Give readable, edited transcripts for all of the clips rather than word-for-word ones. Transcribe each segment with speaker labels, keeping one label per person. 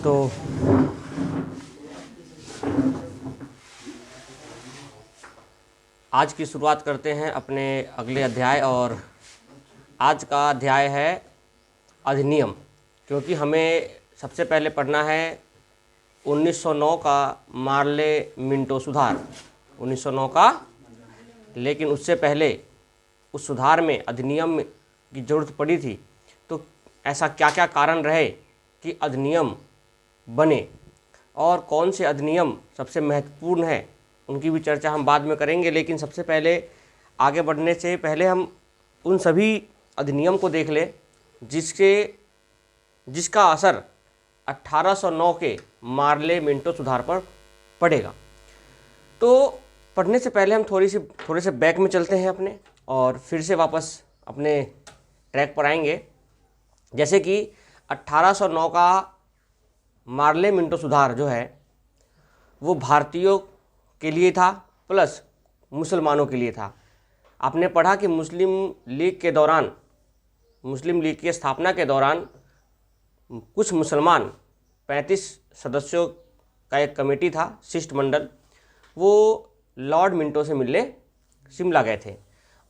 Speaker 1: तो आज की शुरुआत करते हैं अपने अगले अध्याय। और आज का अध्याय है अधिनियम, क्योंकि हमें सबसे पहले पढ़ना है 1909 का मार्ले मिंटो सुधार। 1909 का, लेकिन उससे पहले उस सुधार में अधिनियम की ज़रूरत पड़ी थी। तो ऐसा क्या क्या कारण रहे कि अधिनियम बने और कौन से अधिनियम सबसे महत्वपूर्ण है, उनकी भी चर्चा हम बाद में करेंगे। लेकिन सबसे पहले आगे बढ़ने से पहले हम उन सभी अधिनियम को देख लें जिसका असर 1809 के मार्ले मिंटो सुधार पर पड़ेगा। तो पढ़ने से पहले हम थोड़े से बैक में चलते हैं अपने, और फिर से वापस अपने ट्रैक पर आएंगे। जैसे कि 1809 का मार्ले मिंटो सुधार जो है वो भारतीयों के लिए था प्लस मुसलमानों के लिए था। आपने पढ़ा कि मुस्लिम लीग की स्थापना के दौरान कुछ मुसलमान 35 सदस्यों का एक कमेटी था, शिष्टमंडल, वो लॉर्ड मिंटो से मिलने शिमला गए थे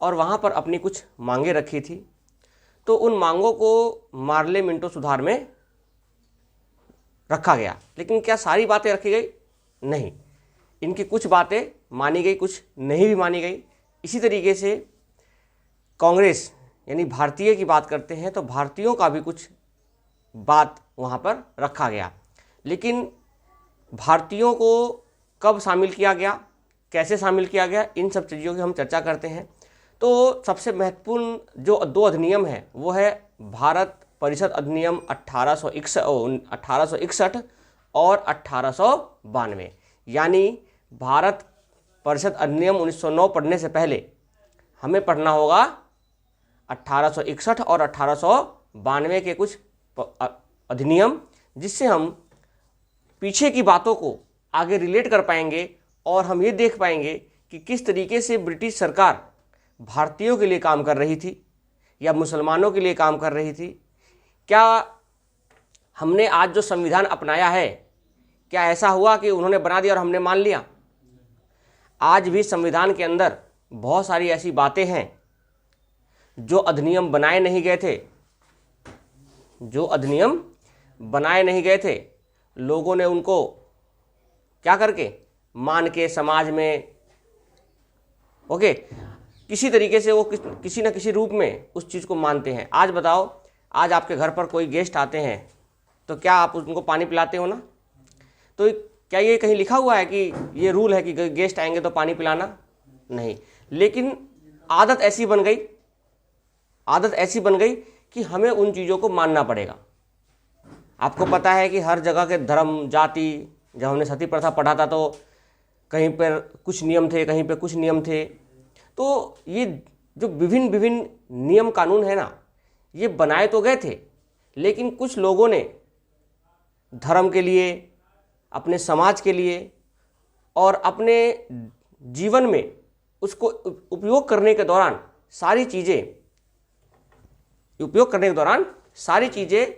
Speaker 1: और वहाँ पर अपनी कुछ मांगें रखी थी। तो उन मांगों को मार्ले मिंटो सुधार में रखा गया। लेकिन क्या सारी बातें रखी गई? नहीं, इनकी कुछ बातें मानी गई, कुछ नहीं भी मानी गई। इसी तरीके से कांग्रेस यानी भारतीय की बात करते हैं तो भारतीयों का भी कुछ बात वहाँ पर रखा गया। लेकिन भारतीयों को कब शामिल किया गया, कैसे शामिल किया गया, इन सब चीज़ों की हम चर्चा करते हैं। तो सबसे महत्वपूर्ण जो दो अधिनियम है वो है भारत परिषद अधिनियम 1861 और 1892। यानी भारत परिषद अधिनियम 1909 पढ़ने से पहले हमें पढ़ना होगा 1861 और 1892 के कुछ अधिनियम, जिससे हम पीछे की बातों को आगे रिलेट कर पाएंगे और हम ये देख पाएंगे कि किस तरीके से ब्रिटिश सरकार भारतीयों के लिए काम कर रही थी या मुसलमानों के लिए काम कर रही थी। क्या हमने आज जो संविधान अपनाया है, क्या ऐसा हुआ कि उन्होंने बना दिया और हमने मान लिया? आज भी संविधान के अंदर बहुत सारी ऐसी बातें हैं जो अधिनियम बनाए नहीं गए थे, लोगों ने उनको क्या करके मान के समाज में किसी तरीके से वो किसी न किसी रूप में उस चीज़ को मानते हैं। आज बताओ, आज आपके घर पर कोई गेस्ट आते हैं तो क्या आप उनको पानी पिलाते हो ना? तो क्या ये कहीं लिखा हुआ है कि ये रूल है कि गेस्ट आएंगे तो पानी पिलाना? नहीं। लेकिन आदत ऐसी बन गई कि हमें उन चीज़ों को मानना पड़ेगा। आपको पता है कि हर जगह के धर्म जाति, जब हमने सती प्रथा पढ़ा था तो कहीं पर कुछ नियम थे, कहीं पर कुछ नियम थे। तो ये जो विभिन्न नियम कानून है ना, ये बनाए तो गए थे, लेकिन कुछ लोगों ने धर्म के लिए, अपने समाज के लिए और अपने जीवन में उसको उपयोग करने के दौरान सारी चीज़ें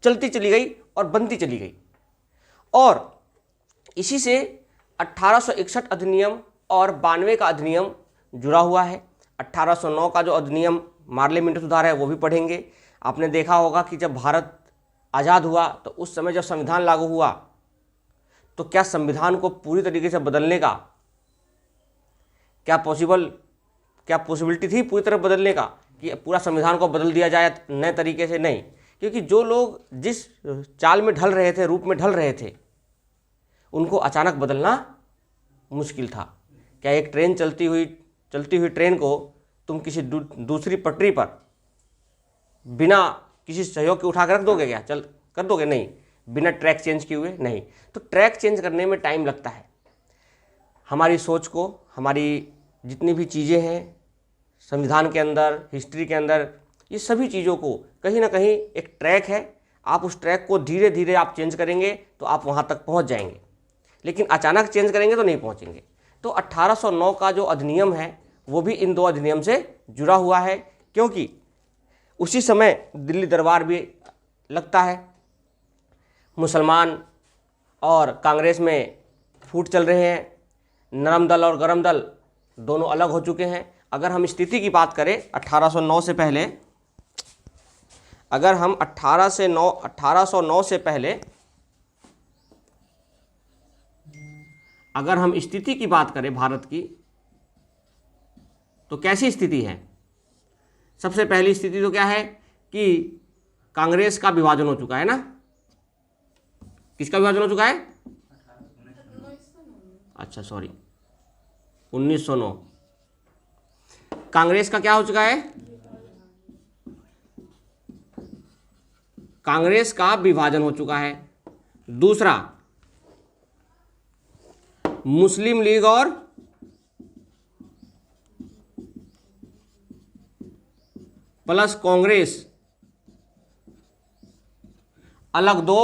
Speaker 1: चलती चली गई और बनती चली गई। और इसी से 1861 अधिनियम और 92 का अधिनियम जुड़ा हुआ है। 1809 का जो अधिनियम मार्ले मिंटो सुधार है वो भी पढ़ेंगे। आपने देखा होगा कि जब भारत आज़ाद हुआ तो उस समय जब संविधान लागू हुआ तो क्या संविधान को पूरी तरीके से बदलने का क्या पॉसिबिलिटी थी पूरी तरह बदलने का, कि पूरा संविधान को बदल दिया जाए नए तरीके से? नहीं, क्योंकि जो लोग जिस चाल में ढल रहे थे, रूप में ढल रहे थे, उनको अचानक बदलना मुश्किल था। क्या एक ट्रेन चलती हुई ट्रेन को तुम किसी दूसरी पटरी पर बिना किसी सहयोग के उठा कर रख दोगे? क्या कर दोगे? नहीं। बिना ट्रैक चेंज किए हुए नहीं। तो ट्रैक चेंज करने में टाइम लगता है। हमारी सोच को, हमारी जितनी भी चीज़ें हैं संविधान के अंदर, हिस्ट्री के अंदर, ये सभी चीज़ों को कहीं ना कहीं एक ट्रैक है। आप उस ट्रैक को धीरे धीरे आप चेंज करेंगे तो आप वहाँ तक पहुँच जाएंगे, लेकिन अचानक चेंज करेंगे तो नहीं पहुँचेंगे। तो 1809 का जो अधिनियम है वो भी इन दो अधिनियम से जुड़ा हुआ है, क्योंकि उसी समय दिल्ली दरबार भी लगता है। मुसलमान और कांग्रेस में फूट चल रहे हैं, नरम दल और गरम दल दोनों अलग हो चुके हैं। अगर हम स्थिति की बात करें 1809 से पहले, अगर हम 1809 से पहले अगर हम स्थिति की बात करें भारत की, तो कैसी स्थिति है? सबसे पहली स्थिति तो क्या है कि कांग्रेस का विभाजन हो चुका है ना। किसका विभाजन हो चुका है? अच्छा सॉरी, 1909। कांग्रेस का क्या हो चुका है? कांग्रेस का विभाजन हो चुका है। दूसरा, मुस्लिम लीग और प्लस कांग्रेस अलग दो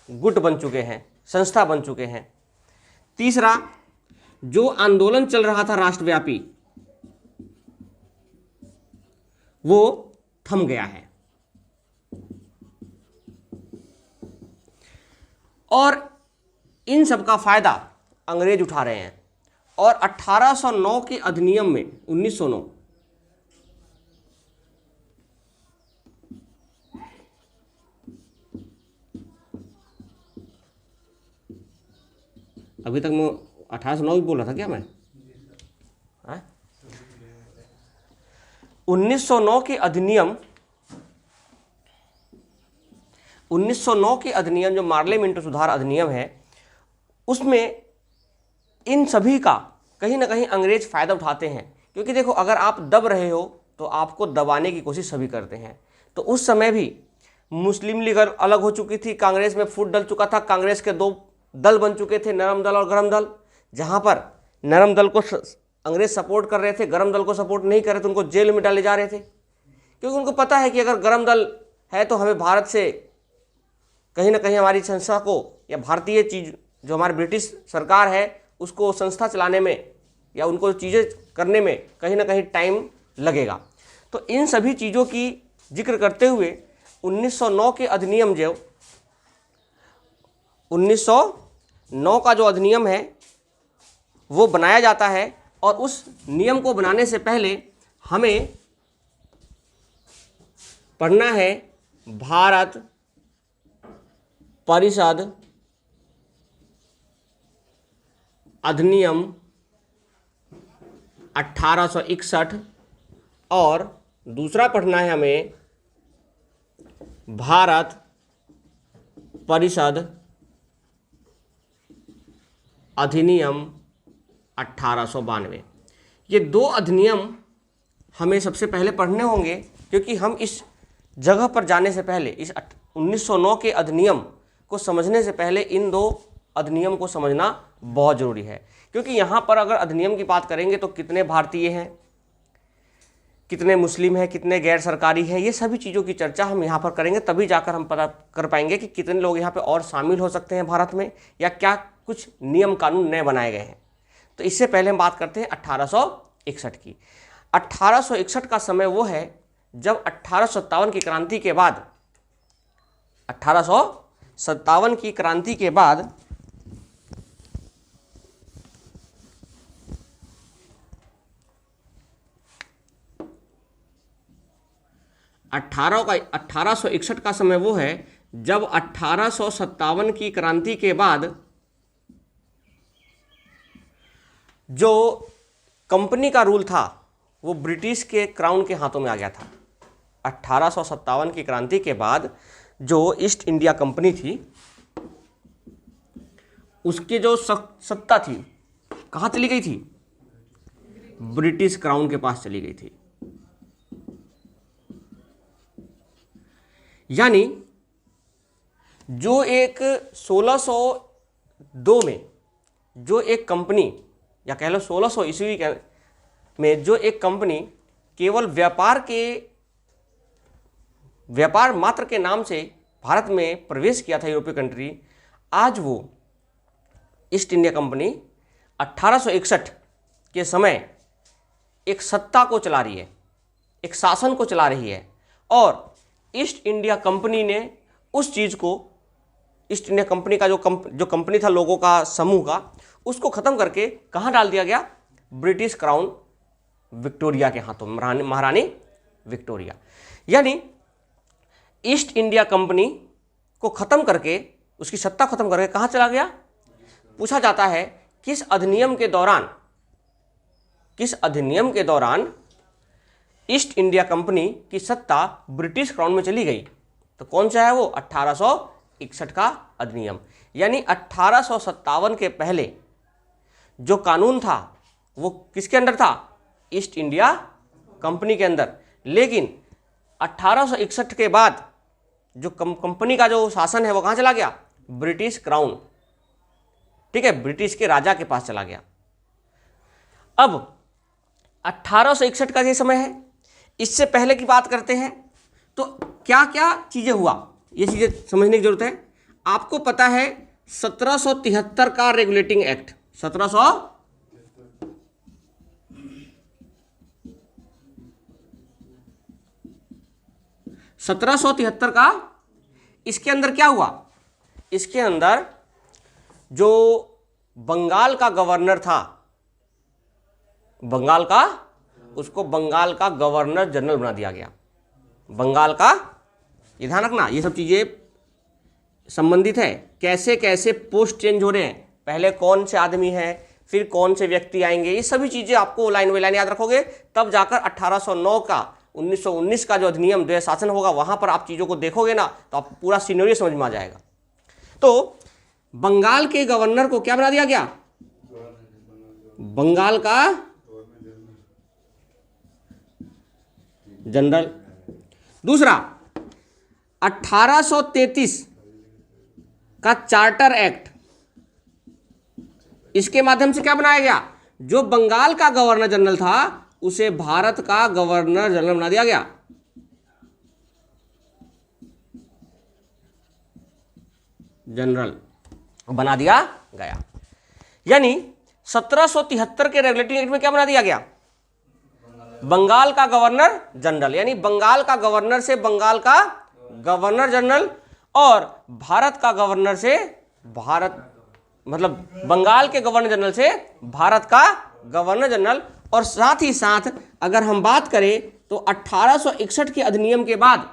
Speaker 1: गुट बन चुके हैं, संस्था बन चुके हैं। तीसरा, जो आंदोलन चल रहा था राष्ट्रव्यापी, वो थम गया है। और इन सब का फायदा अंग्रेज उठा रहे हैं। और 1809 के अधिनियम में 1909 अभी तक मैं 1809 भी बोल रहा था क्या मैं? 1909 के अधिनियम 1909 के अधिनियम जो मार्ले मिंटो सुधार अधिनियम है, उसमें इन सभी का कहीं ना कहीं अंग्रेज फ़ायदा उठाते हैं। क्योंकि देखो, अगर आप दब रहे हो तो आपको दबाने की कोशिश सभी करते हैं। तो उस समय भी मुस्लिम लीग अलग हो चुकी थी, कांग्रेस में फूट डल चुका था। कांग्रेस के दो दल बन चुके थे, नरम दल और गरम दल। जहाँ पर नरम दल को अंग्रेज सपोर्ट कर रहे थे, गरम दल को सपोर्ट नहीं कर रहे थे, उनको जेल में डाले जा रहे थे। क्योंकि उनको पता है कि अगर गरम दल है तो हमें भारत से कहीं ना कहीं हमारी संस्था को, या भारतीय चीज़ जो हमारी ब्रिटिश सरकार है उसको संस्था चलाने में या उनको चीज़ें करने में कहीं ना कहीं टाइम लगेगा। तो इन सभी चीज़ों की जिक्र करते हुए 1909 के अधिनियम, जो 1909 का जो अधिनियम है वो बनाया जाता है। और उस नियम को बनाने से पहले हमें पढ़ना है भारत परिषद अधिनियम 1861 और दूसरा पढ़ना है हमें भारत परिषद अधिनियम 1892। ये दो अधिनियम हमें सबसे पहले पढ़ने होंगे, क्योंकि हम इस जगह पर जाने से पहले, इस 1909 के अधिनियम को समझने से पहले इन दो अधिनियम को समझना बहुत ज़रूरी है। क्योंकि यहाँ पर अगर अधिनियम की बात करेंगे तो कितने भारतीय हैं, कितने मुस्लिम हैं, कितने गैर सरकारी हैं, ये सभी चीज़ों की चर्चा हम यहाँ पर करेंगे। तभी जाकर हम पता कर पाएंगे कि कितने लोग यहाँ पे और शामिल हो सकते हैं भारत में, या क्या कुछ नियम कानून नए बनाए गए हैं। तो इससे पहले हम बात करते हैं 1861 की। 1861 का समय वो है जब 1857 की क्रांति के बाद 1857 की क्रांति के बाद अठारह का 1861 का समय वो है जब 1857 की क्रांति के बाद जो कंपनी का रूल था वो ब्रिटिश के क्राउन के हाथों में आ गया था। 1857 की क्रांति के बाद जो ईस्ट इंडिया कंपनी थी उसकी जो सत्ता थी कहाँ चली गई थी? ब्रिटिश क्राउन के पास चली गई थी। यानी जो एक 1602 में जो एक कंपनी, या कह लो 1600 ईस्वी में जो एक कंपनी केवल व्यापार मात्र के नाम से भारत में प्रवेश किया था, यूरोपीय कंट्री, आज वो ईस्ट इंडिया कंपनी 1861 के समय एक सत्ता को चला रही है, एक शासन को चला रही है। और ईस्ट इंडिया कंपनी ने उस चीज़ को ईस्ट इंडिया कंपनी का जो कंपनी था लोगों का समूह का, उसको ख़त्म करके कहाँ डाल दिया गया? ब्रिटिश क्राउन विक्टोरिया के हाथों, महारानी विक्टोरिया। यानी ईस्ट इंडिया कंपनी को ख़त्म करके, उसकी सत्ता ख़त्म करके कहाँ चला गया? पूछा जाता है किस अधिनियम के दौरान ईस्ट इंडिया कंपनी की सत्ता ब्रिटिश क्राउन में चली गई? तो कौन सा है वो? 1861 का अधिनियम। यानी 1857 के पहले जो कानून था वो किसके अंदर था? ईस्ट इंडिया कंपनी के अंदर। लेकिन 1861 के बाद जो कंपनी का जो शासन है वो कहाँ चला गया? ब्रिटिश क्राउन, ठीक है, ब्रिटिश के राजा के पास चला गया। अब 1861 का ये समय है। इससे पहले की बात करते हैं तो क्या क्या चीज़ें हुआ, ये चीज़ें समझने की जरूरत है। आपको पता है 1773 का रेगुलेटिंग एक्ट, 1773 का, इसके अंदर क्या हुआ? इसके अंदर जो बंगाल का गवर्नर था, बंगाल का, उसको बंगाल का गवर्नर जनरल बना दिया गया। बंगाल का, ये ध्यान रखना, ये सब चीज़ें संबंधित है। कैसे कैसे पोस्ट चेंज हो रहे हैं, पहले कौन से आदमी हैं, फिर कौन से व्यक्ति आएंगे, ये सभी चीज़ें आपको लाइन बाई लाइन याद रखोगे, तब जाकर 1809 का 1919 का जो अधिनियम द्वैध शासन होगा, वहाँ पर आप चीज़ों को देखोगे ना तो आपको पूरा सिनेरियो समझ में आ जाएगा। तो बंगाल के गवर्नर को क्या बना दिया गया? बंगाल का जनरल। दूसरा 1833 का चार्टर एक्ट, इसके माध्यम से क्या बनाया गया? जो बंगाल का गवर्नर जनरल था उसे भारत का गवर्नर जनरल बना दिया गया। जनरल बना दिया गया। यानी 1773 के रेगुलेटिंग एक्ट में क्या बना दिया गया? बंगाल का गवर्नर जनरल, यानी बंगाल का गवर्नर से बंगाल का गवर्नर जनरल, और भारत का गवर्नर से भारत, मतलब बंगाल के गवर्नर जनरल से भारत का गवर्नर जनरल। और साथ ही साथ अगर हम बात करें तो 1861 के अधिनियम के बाद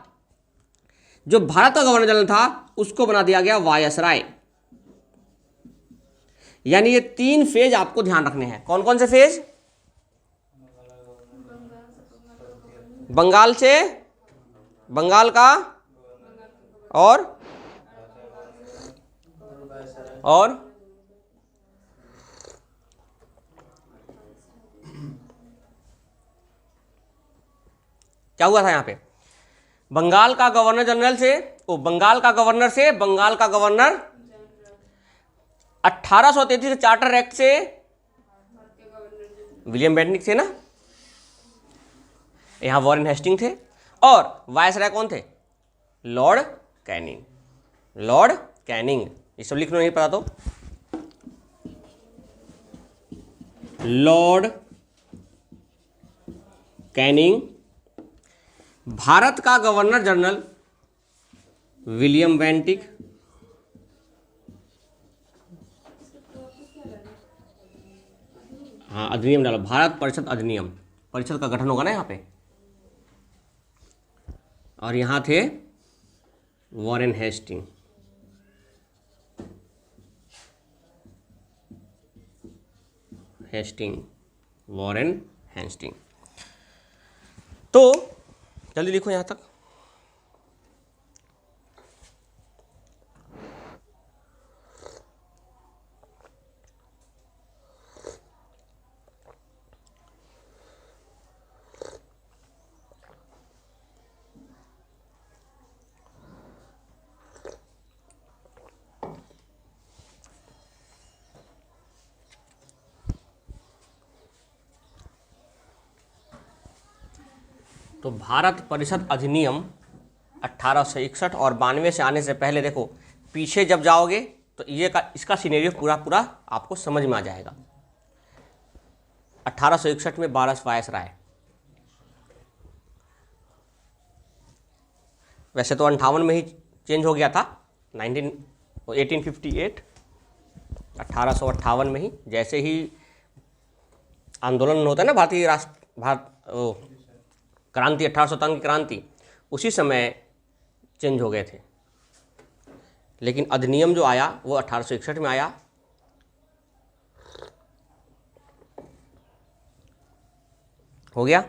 Speaker 1: जो भारत का गवर्नर जनरल था उसको बना दिया गया वायसराय। यानी ये 3 फेज आपको ध्यान रखने हैं। कौन कौन से फेज? बंगाल से, बंगाल का, और क्या हुआ था यहाँ पे? बंगाल का गवर्नर जनरल से, बंगाल का गवर्नर से बंगाल का गवर्नर, 1833 के चार्टर एक्ट से विलियम बेंटिक थे ना, यहाँ वॉरेन हेस्टिंग थे, और वायसराय कौन थे? Lord Canning. लॉर्ड कैनिंग, ये सब लिख लो, नहीं पता तो। Lord Canning. भारत का गवर्नर जनरल विलियम बेंटिक। हाँ, अधिनियम डालो, भारत परिषद अधिनियम, परिषद का गठन होगा ना यहाँ पे। और यहाँ थे वॉरेन हेस्टिंग। Warren Hasting. तो जल्दी लिखो यहाँ तक। तो भारत परिषद अधिनियम 1861 और 92 से आने से पहले, देखो पीछे जब जाओगे तो ये इसका सिनेरियो पूरा पूरा आपको समझ में आ जाएगा। 1861 में 12 वायसराय, वैसे तो 58 में ही चेंज हो गया था, 19 वो 1858 1858 में ही, जैसे ही आंदोलन होता है ना भारतीय क्रांति, 1857 की क्रांति, उसी समय चेंज हो गए थे। लेकिन अधिनियम जो आया वो 1861 में आया। हो गया।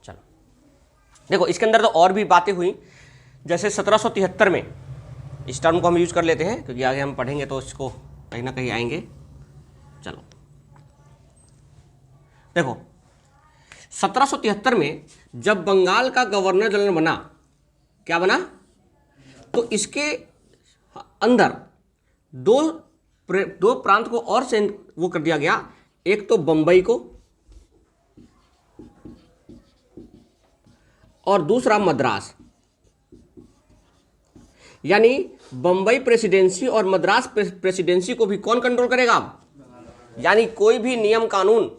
Speaker 1: चलो देखो, इसके अंदर तो और भी बातें हुई, जैसे 1773 में, इस टर्म को हम यूज कर लेते हैं क्योंकि आगे हम पढ़ेंगे तो इसको कहीं ना कहीं आएंगे। चलो देखो, 1773 में जब बंगाल का गवर्नर जनरल बना, क्या बना, तो इसके अंदर दो प्रांत को और से वो कर दिया गया। एक तो बंबई को और दूसरा मद्रास। यानी बंबई प्रेसिडेंसी और मद्रास प्रेसिडेंसी को भी कौन कंट्रोल करेगा? यानी कोई भी नियम कानून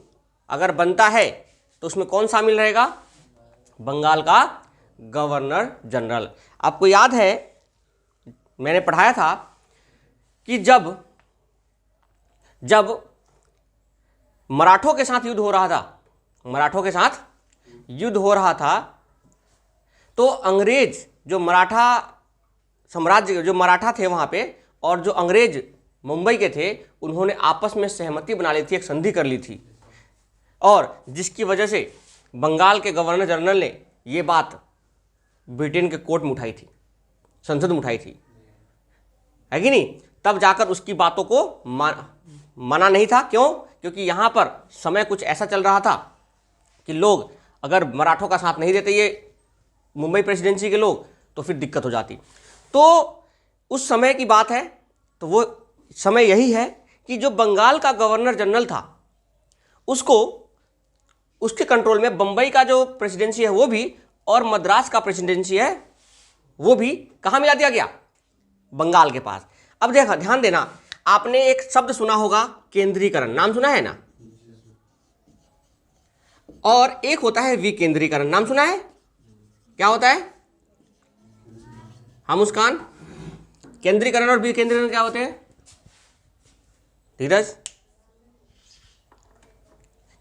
Speaker 1: अगर बनता है तो उसमें कौन शामिल रहेगा? बंगाल का गवर्नर जनरल। आपको याद है मैंने पढ़ाया था कि जब मराठों के साथ युद्ध हो रहा था, तो अंग्रेज जो मराठा साम्राज्य, जो मराठा थे वहाँ पे, और जो अंग्रेज मुंबई के थे, उन्होंने आपस में सहमति बना ली थी, एक संधि कर ली थी, और जिसकी वजह से बंगाल के गवर्नर जनरल ने ये बात ब्रिटेन के कोर्ट में उठाई थी, संसद में उठाई थी, है कि नहीं? तब जाकर उसकी बातों को माना नहीं था। क्यों? क्योंकि यहाँ पर समय कुछ ऐसा चल रहा था कि लोग अगर मराठों का साथ नहीं देते ये मुंबई प्रेसिडेंसी के लोग, तो फिर दिक्कत हो जाती। तो उस समय की बात है, तो वो समय यही है कि जो बंगाल का गवर्नर जनरल था, उसके कंट्रोल में बंबई का जो प्रेसिडेंसी है वो भी, और मद्रास का प्रेसिडेंसी है वो भी कहाँ मिला दिया गया? बंगाल के पास। अब देखा, ध्यान देना, आपने एक शब्द सुना होगा केंद्रीकरण, नाम सुना है ना? और एक होता है विकेंद्रीकरण, नाम सुना है? क्या होता है? हाँ मुस्कान, केंद्रीकरण और विकेंद्रीकरण क्या होते हैं? धीरज,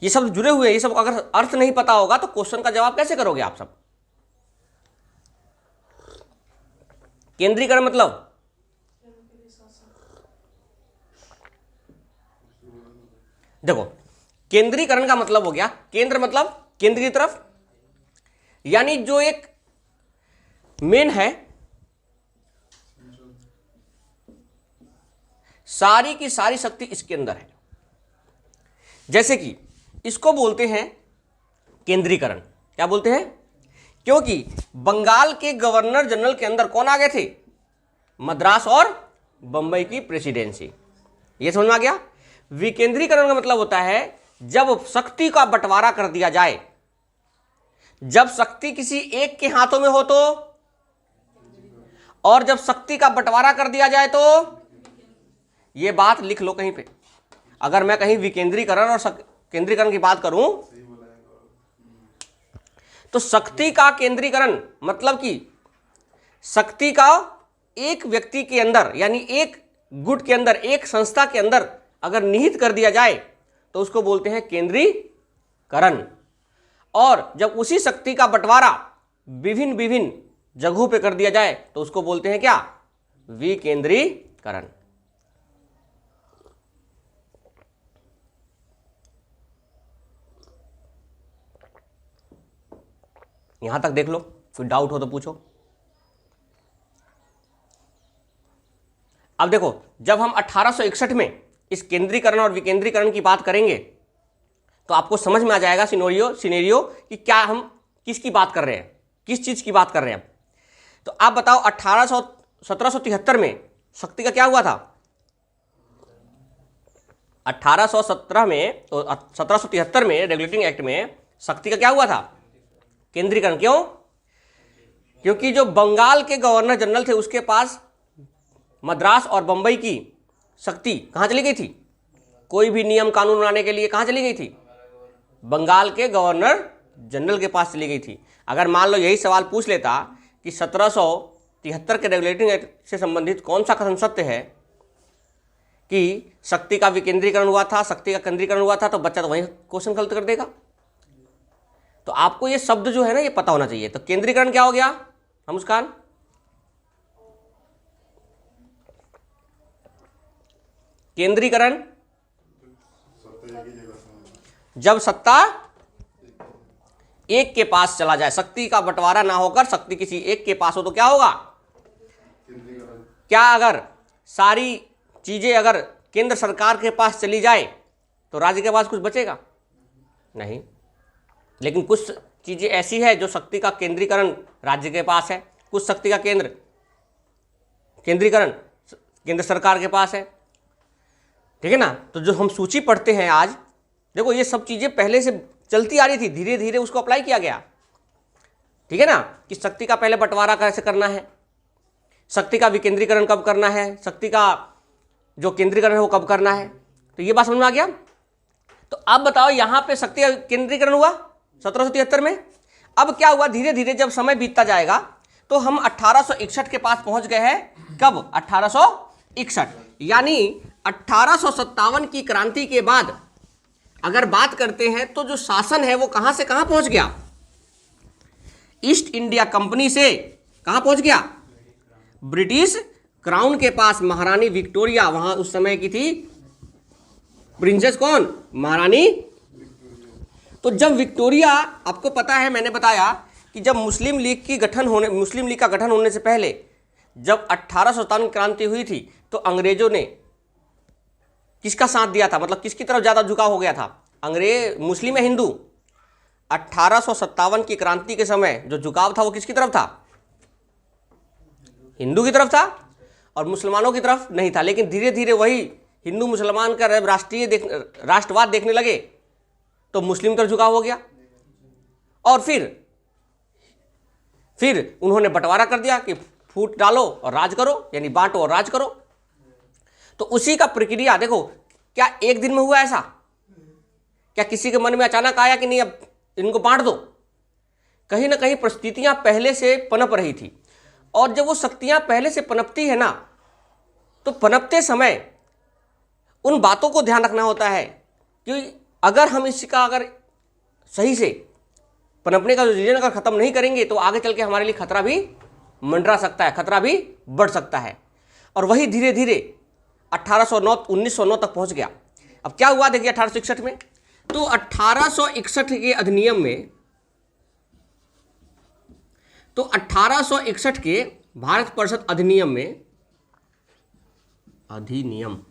Speaker 1: ये सब जुड़े हुए हैं। ये सब अगर अर्थ नहीं पता होगा तो क्वेश्चन का जवाब कैसे करोगे आप सब? केंद्रीकरण मतलब देखो, केंद्रीकरण का मतलब हो गया, केंद्र मतलब केंद्र की तरफ, यानी जो एक मेन है, सारी की सारी शक्ति इसके अंदर है। जैसे कि इसको बोलते हैं केंद्रीकरण। क्या बोलते हैं? क्योंकि बंगाल के गवर्नर जनरल के अंदर कौन आ गए थे? मद्रास और बंबई की प्रेसिडेंसी। ये समझ में आ गया? विकेंद्रीकरण का मतलब होता है जब शक्ति का बंटवारा कर दिया जाए, जब शक्ति किसी एक के हाथों में हो तो, और जब शक्ति का बंटवारा कर दिया जाए तो। ये बात लिख लो कहीं पे। अगर मैं कहीं विकेंद्रीकरण और केंद्रीकरण की बात करूं, तो शक्ति का केंद्रीकरण मतलब कि शक्ति का एक व्यक्ति के अंदर, यानी एक गुट के अंदर, एक संस्था के अंदर अगर निहित कर दिया जाए तो उसको बोलते हैं केंद्रीकरण। और जब उसी शक्ति का बंटवारा विभिन्न विभिन्न जगहों पे कर दिया जाए तो उसको बोलते हैं क्या? विकेंद्रीकरण। यहां तक देख लो, कोई डाउट हो तो पूछो। अब देखो, जब हम 1861 में इस केंद्रीकरण और विकेंद्रीकरण की बात करेंगे तो आपको समझ में आ जाएगा सिनेरियो कि क्या हम किसकी बात कर रहे हैं, किस चीज की बात कर रहे हैं। तो आप बताओ, 1773 में शक्ति का क्या हुआ था? 1817 में, 1773 में रेगुलेटिंग एक्ट में शक्ति का क्या हुआ था? केंद्रीकरण। क्यों? क्योंकि जो बंगाल के गवर्नर जनरल थे उसके पास मद्रास और बंबई की शक्ति कहां चली गई थी? कोई भी नियम कानून बनाने के लिए कहां चली गई थी? बंगाल के गवर्नर जनरल के पास चली गई थी। अगर मान लो यही सवाल पूछ लेता कि 1700 1973 के रेगुलेटिंग एक्ट से संबंधित कौन सा कथन सत्य है कि शक्ति का विकेंद्रीकरण हुआ था, शक्ति का केंद्रीकरण हुआ था? तो बच्चा तो वही क्वेश्चन गलत कर देगा। तो आपको ये शब्द जो है ना ये पता होना चाहिए। तो केंद्रीकरण क्या हो गया मुस्कान? केंद्रीकरण जब सत्ता एक के पास चला जाए, शक्ति का बंटवारा ना होकर शक्ति किसी एक के पास हो तो क्या होगा? क्या अगर सारी चीजें अगर केंद्र सरकार के पास चली जाए तो राज्य के पास कुछ बचेगा? नहीं। लेकिन कुछ चीजें ऐसी है जो शक्ति का केंद्रीकरण राज्य के पास है, कुछ शक्ति का केंद्रीकरण केंद्र सरकार के पास है, ठीक है ना। तो जो हम सूची पढ़ते हैं आज, देखो ये सब चीजें पहले से चलती आ रही थी, धीरे धीरे उसको अप्लाई किया गया, ठीक है ना, कि शक्ति का पहले बंटवारा कैसे करना है, शक्ति का विकेंद्रीकरण कब करना है, शक्ति का जो केंद्रीकरण है वो कब करना है। तो ये बात समझ में आ गया। तो अब बताओ यहाँ पे शक्ति का केंद्रीकरण हुआ 1773 में। अब क्या हुआ, धीरे धीरे जब समय बीतता जाएगा तो हम 1861 के पास पहुंच गए हैं। कब? 1861। यानी 1857 की क्रांति के बाद अगर बात करते हैं तो जो शासन है वो कहां से कहां पहुंच गया? ईस्ट इंडिया कंपनी से कहां पहुंच गया? ब्रिटिश क्राउन के पास। महारानी विक्टोरिया वहां उस समय की थी प्रिंसेस कौन? महारानी। तो जब विक्टोरिया, आपको पता है मैंने बताया कि जब मुस्लिम लीग का गठन होने से पहले जब 1857 क्रांति हुई थी तो अंग्रेजों ने किसका साथ दिया था, मतलब किसकी तरफ ज्यादा झुकाव हो गया था? अंग्रेज, मुस्लिम या हिंदू? 1857 की क्रांति के समय जो झुकाव था वो किसकी तरफ था? हिंदू की तरफ था और मुसलमानों की तरफ नहीं था। लेकिन धीरे धीरे वही हिंदू मुसलमान का राष्ट्रवाद देखने लगे तो मुस्लिम तरफ झुकाव हो गया और फिर उन्होंने बंटवारा कर दिया कि फूट डालो और राज करो, यानी बांटो और राज करो। तो उसी का प्रक्रिया देखो, क्या एक दिन में हुआ ऐसा? क्या किसी के मन में अचानक आया कि नहीं अब इनको बांट दो? कहीं ना कहीं परिस्थितियां पहले से पनप रही थी। और जब वो शक्तियां पहले से पनपती है ना, तो पनपते समय उन बातों को ध्यान रखना होता है कि अगर हम इसका अगर सही से पनपने का जो रीजन अगर खत्म नहीं करेंगे तो आगे चल के हमारे लिए खतरा भी मंडरा सकता है, खतरा भी बढ़ सकता है। और वही धीरे धीरे 1909 तक पहुंच गया। अब क्या हुआ देखिए 1861 में, तो 1861 के अधिनियम में, तो 1861 के भारत परिषद अधिनियम में, अधिनियम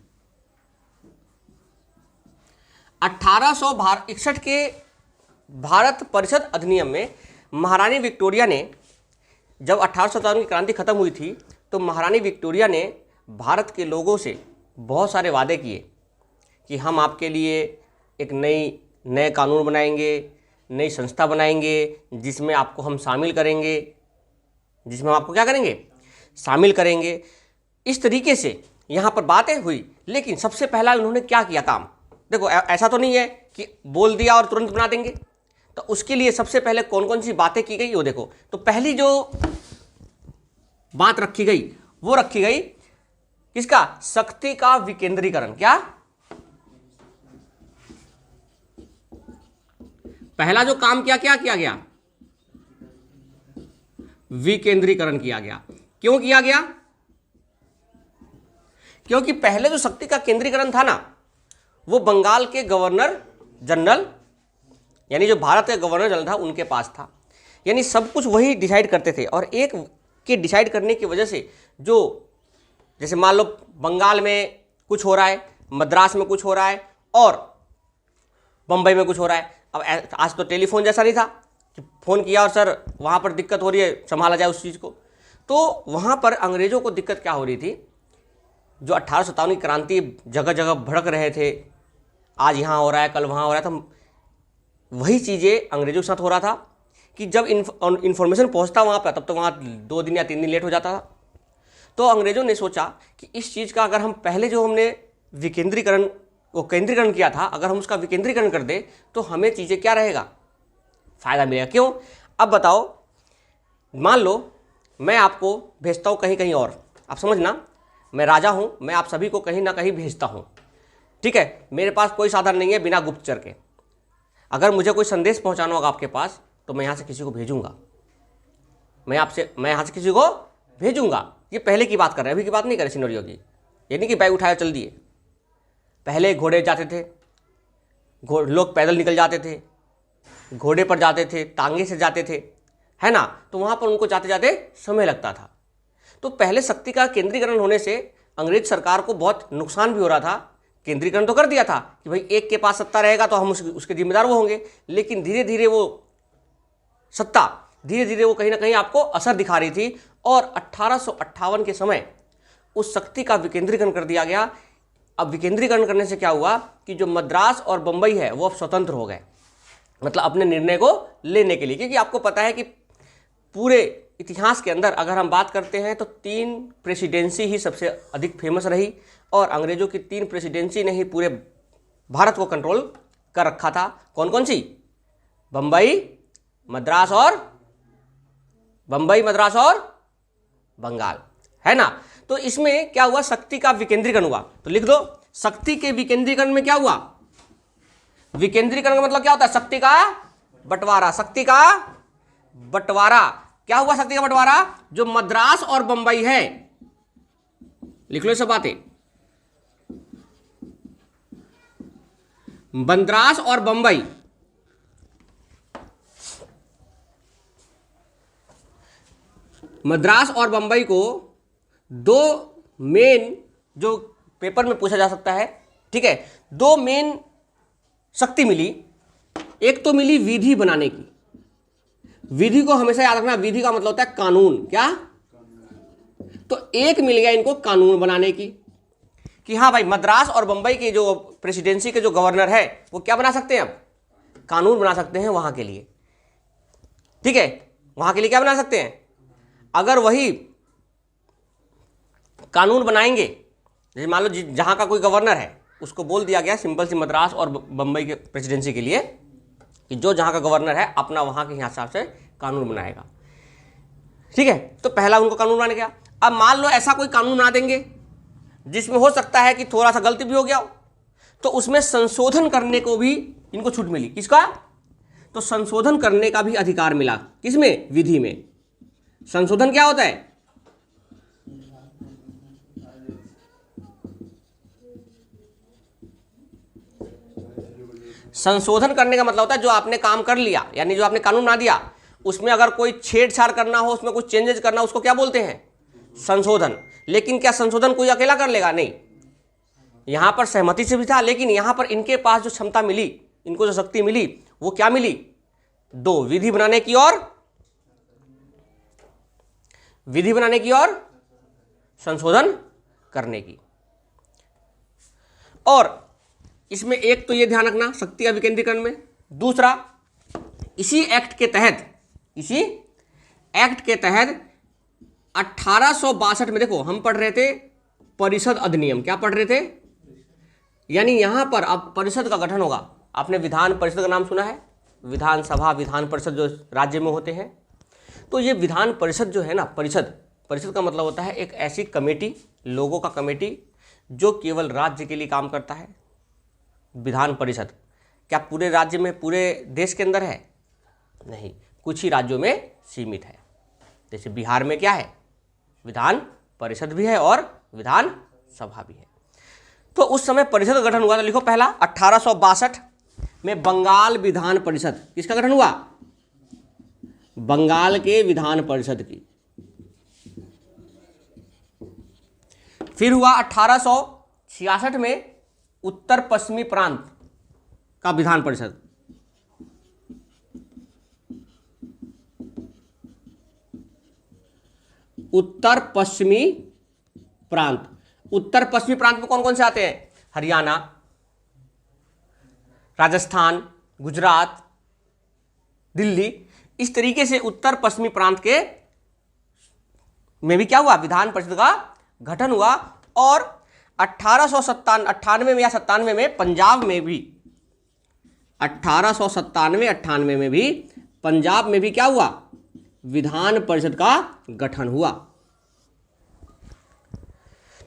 Speaker 1: 1861 के भारत परिषद अधिनियम में महारानी विक्टोरिया ने, जब 1857 की क्रांति खत्म हुई थी तो महारानी विक्टोरिया ने भारत के लोगों से बहुत सारे वादे किए कि हम आपके लिए एक नए कानून बनाएंगे, नई संस्था बनाएंगे जिसमें आपको हम शामिल करेंगे, जिसमें हम आपको क्या करेंगे? शामिल करेंगे। इस तरीके से यहाँ पर बातें हुई। लेकिन सबसे पहला उन्होंने क्या किया काम? देखो ऐसा तो नहीं है कि बोल दिया और तुरंत बना देंगे। तो उसके लिए सबसे पहले कौन कौन सी बातें की गई वो देखो। तो पहली जो बात रखी गई वो रखी गई किसका? शक्ति का विकेंद्रीकरण। क्या? पहला जो काम क्या किया गया? विकेंद्रीकरण किया गया। क्यों किया गया? क्योंकि पहले जो शक्ति का केंद्रीकरण था ना, वो बंगाल के गवर्नर जनरल, यानी जो भारत के गवर्नर जनरल था उनके पास था। यानी सब कुछ वही डिसाइड करते थे। और एक के डिसाइड करने की वजह से जो, जैसे मान लो बंगाल में कुछ हो रहा है, मद्रास में कुछ हो रहा है और बंबई में कुछ हो रहा है। अब आज तो टेलीफोन जैसा नहीं था कि फ़ोन किया और सर वहाँ पर दिक्कत हो रही है, संभाला जाए उस चीज़ को। तो वहाँ पर अंग्रेज़ों को दिक्कत क्या हो रही थी, जो 1857 की क्रांति जगह जगह भड़क रहे थे, आज यहाँ हो रहा है कल वहाँ हो रहा है, तो वही चीज़ें अंग्रेज़ों के साथ हो रहा था कि जब इन्फॉर्मेशन पहुँचता वहाँ पर तब तो वहाँ 2 दिन या 3 दिन लेट हो जाता था। तो अंग्रेज़ों ने सोचा कि इस चीज़ का अगर हम पहले जो हमने केंद्रीकरण किया था, अगर हम उसका विकेंद्रीकरण कर दें तो हमें चीज़ें क्या रहेगा? फ़ायदा मिलेगा। क्यों? अब बताओ, मान लो मैं आपको भेजता हूँ कहीं कहीं और, आप समझना, मैं राजा हूँ, मैं आप सभी को कहीं ना कहीं भेजता हूँ, ठीक है। मेरे पास कोई साधन नहीं है बिना गुप्तचर के। अगर मुझे कोई संदेश पहुँचाना होगा आपके पास तो मैं यहाँ से किसी को भेजूंगा, मैं यहाँ से किसी को भेजूंगा। ये पहले की बात कर रहे हैं, अभी की बात नहीं कर रहे सिनेरियो की। ये नहीं कि बैग उठाया चल दिए। पहले घोड़े जाते थे, लोग पैदल निकल जाते थे, घोड़े पर जाते थे, तांगे से जाते थे, है ना, तो वहाँ पर उनको जाते जाते समय लगता था। तो पहले शक्ति का केंद्रीकरण होने से अंग्रेज सरकार को बहुत नुकसान भी हो रहा था। केंद्रीकरण तो कर दिया था कि भाई एक के पास सत्ता रहेगा तो हम उसके जिम्मेदार वो होंगे, लेकिन धीरे धीरे वो सत्ता धीरे धीरे वो कहीं ना कहीं आपको असर दिखा रही थी। और 1858 के समय उस शक्ति का विकेंद्रीकरण कर दिया गया। अब विकेंद्रीकरण करने से क्या हुआ कि जो मद्रास और बंबई है वो अब स्वतंत्र हो गए, मतलब अपने निर्णय को लेने के लिए। क्योंकि आपको पता है कि पूरे इतिहास के अंदर अगर हम बात करते हैं तो 3 प्रेसिडेंसी ही सबसे अधिक फेमस रही, और अंग्रेजों की 3 प्रेसिडेंसी ने ही पूरे भारत को कंट्रोल कर रखा था। कौन कौन सी? बंबई, मद्रास और बंगाल, है ना। तो इसमें क्या हुआ, शक्ति का विकेंद्रीकरण हुआ। तो लिख दो, शक्ति के विकेंद्रीकरण में क्या हुआ? विकेंद्रीकरण का मतलब क्या होता है? शक्ति का बंटवारा। शक्ति का बंटवारा क्या हुआ? शक्ति का बंटवारा। जो मद्रास और बंबई है, लिख लो ये सब बातें, मद्रास और बंबई, मद्रास और बंबई को 2 मेन, जो पेपर में पूछा जा सकता है, ठीक है, 2 मेन शक्ति मिली। एक तो मिली विधि बनाने की। विधि को हमेशा याद रखना, विधि का मतलब होता है कानून। क्या? तो एक मिल गया इनको कानून बनाने की, कि हाँ भाई मद्रास और बंबई के जो प्रेसिडेंसी के जो गवर्नर है वो क्या बना सकते हैं, अब कानून बना सकते हैं वहां के लिए, ठीक है। वहां के लिए क्या बना सकते हैं? अगर वही कानून बनाएंगे, जैसे मान लो जहां का कोई गवर्नर है उसको बोल दिया गया सिंपल सी मद्रास और बंबई के प्रेसिडेंसी के लिए कि जो जहां का गवर्नर है अपना वहां के हिसाब से कानून बनाएगा, ठीक है। तो पहला उनको कानून बनाने गया। अब मान लो ऐसा कोई कानून बना देंगे जिसमें हो सकता है कि थोड़ा सा गलती भी हो गया हो, तो उसमें संशोधन करने को भी इनको छूट मिली। किसका? तो संशोधन करने का भी अधिकार मिला। किसमें? विधि में। संशोधन क्या होता है? संशोधन करने का मतलब होता है जो आपने काम कर लिया, यानी जो आपने कानून बना दिया, उसमें अगर कोई छेड़छाड़ करना हो, उसमें कुछ चेंजेस करना हो, उसको क्या बोलते हैं? संशोधन। लेकिन क्या संशोधन कोई अकेला कर लेगा? नहीं, यहां पर सहमति से भी था, लेकिन यहां पर इनके पास जो क्षमता मिली, इनको जो शक्ति मिली, वो क्या मिली? 2, विधि बनाने की और संशोधन करने की। और इसमें एक तो ये ध्यान रखना शक्ति का विकेंद्रीकरण में, दूसरा इसी एक्ट के तहत 1862 में, देखो हम पढ़ रहे थे परिषद अधिनियम। क्या पढ़ रहे थे? यानी यहां पर अब परिषद का गठन होगा। आपने विधान परिषद का नाम सुना है? विधानसभा, विधान परिषद जो राज्य में होते हैं। तो ये विधान परिषद जो है ना, परिषद का मतलब होता है एक ऐसी कमेटी, लोगों का कमेटी जो केवल राज्य के लिए काम करता है। विधान परिषद क्या पूरे राज्य में, पूरे देश के अंदर है? नहीं, कुछ ही राज्यों में सीमित है। जैसे बिहार में क्या है? विधान परिषद भी है और विधान सभा भी है। तो उस समय परिषद का गठन हुआ। तो लिखो पहला 1862 में बंगाल विधान परिषद। किसका गठन हुआ? बंगाल के विधान परिषद की। फिर हुआ 1866 में उत्तर पश्चिमी प्रांत का विधान परिषद। उत्तर पश्चिमी प्रांत में कौन कौन से आते हैं? हरियाणा, राजस्थान, गुजरात, दिल्ली। इस तरीके से उत्तर पश्चिमी प्रांत के में भी क्या हुआ? विधान परिषद का गठन हुआ। और 1898 में या 97 में पंजाब में भी, 1897-98 में भी पंजाब में भी क्या हुआ? विधान परिषद का गठन हुआ।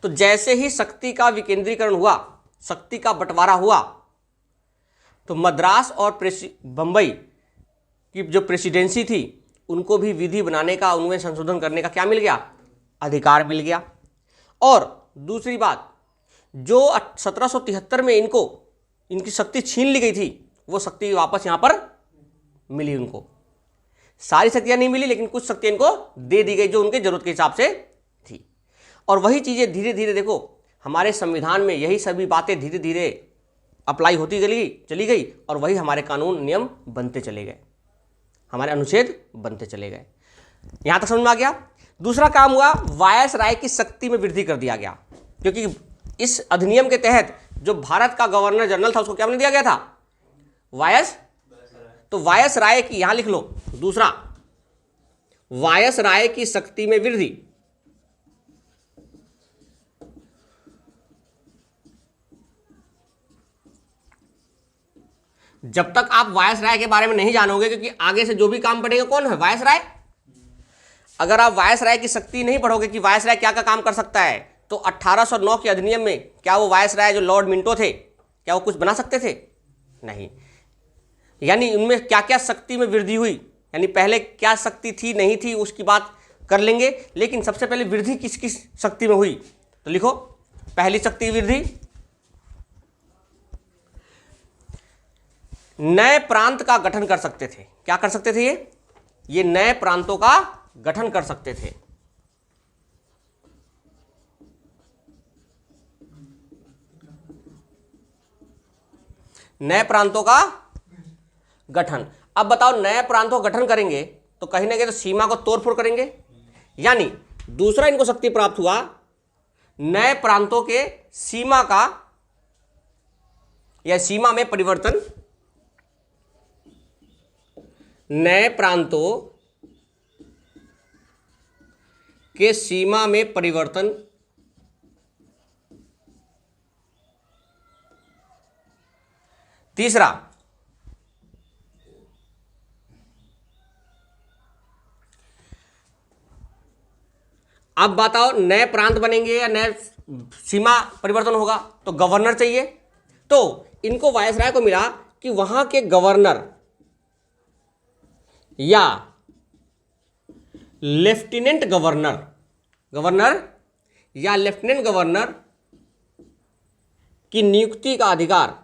Speaker 1: तो जैसे ही शक्ति का विकेंद्रीकरण हुआ, शक्ति का बंटवारा हुआ, तो मद्रास और बंबई की जो प्रेसिडेंसी थी उनको भी विधि बनाने का, उनमें संशोधन करने का क्या मिल गया, अधिकार मिल गया। और दूसरी बात, जो 1773 में इनकी शक्ति छीन ली गई थी, वो शक्ति वापस यहाँ पर मिली उनको। सारी शक्तियाँ नहीं मिली, लेकिन कुछ शक्तियाँ इनको दे दी गई जो उनके जरूरत के हिसाब से थी। और वही चीज़ें धीरे धीरे देखो हमारे संविधान में यही सभी बातें धीरे धीरे अप्लाई होती चली गई और वही हमारे कानून नियम बनते चले गए, हमारे अनुच्छेद बनते चले गए। यहाँ तक समझ में आ गया। दूसरा काम हुआ, वायसराय की शक्ति में वृद्धि कर दिया गया, क्योंकि इस अधिनियम के तहत जो भारत का गवर्नर जनरल था उसको क्या बना दिया गया था, तो वायसराय की, यहां लिख लो दूसरा, वायसराय की शक्ति में वृद्धि। जब तक आप वायसराय के बारे में नहीं जानोगे, क्योंकि आगे से जो भी काम पड़ेगा कौन है, वायसराय। अगर आप वायसराय की शक्ति नहीं पढ़ोगे कि वायसराय क्या क्या काम कर सकता है, तो 1809 के अधिनियम में क्या वो वायसराय जो लॉर्ड मिंटो थे, क्या वो कुछ बना सकते थे, नहीं। यानी उनमें क्या क्या शक्ति में वृद्धि हुई, यानी पहले क्या शक्ति थी नहीं थी उसकी बात कर लेंगे, लेकिन सबसे पहले वृद्धि किस किस शक्ति में हुई, तो लिखो पहली शक्ति वृद्धि, नए प्रांत का गठन कर सकते थे। क्या कर सकते थे ये नए प्रांतों का गठन कर सकते थे। नए प्रांतों का गठन। अब बताओ, नए प्रांतों का गठन करेंगे तो कहीं ना कहीं तो सीमा को तोड़फोड़ करेंगे, यानी दूसरा इनको शक्ति प्राप्त हुआ, नए प्रांतों के सीमा का या सीमा में परिवर्तन, नए प्रांतों के सीमा में परिवर्तन, तीसरा अब बताओ नए प्रांत बनेंगे या नए सीमा परिवर्तन होगा, तो गवर्नर चाहिए। तो इनको वायसराय को मिला कि वहां के गवर्नर या लेफ्टिनेंट गवर्नर या लेफ्टिनेंट गवर्नर की नियुक्ति का अधिकार,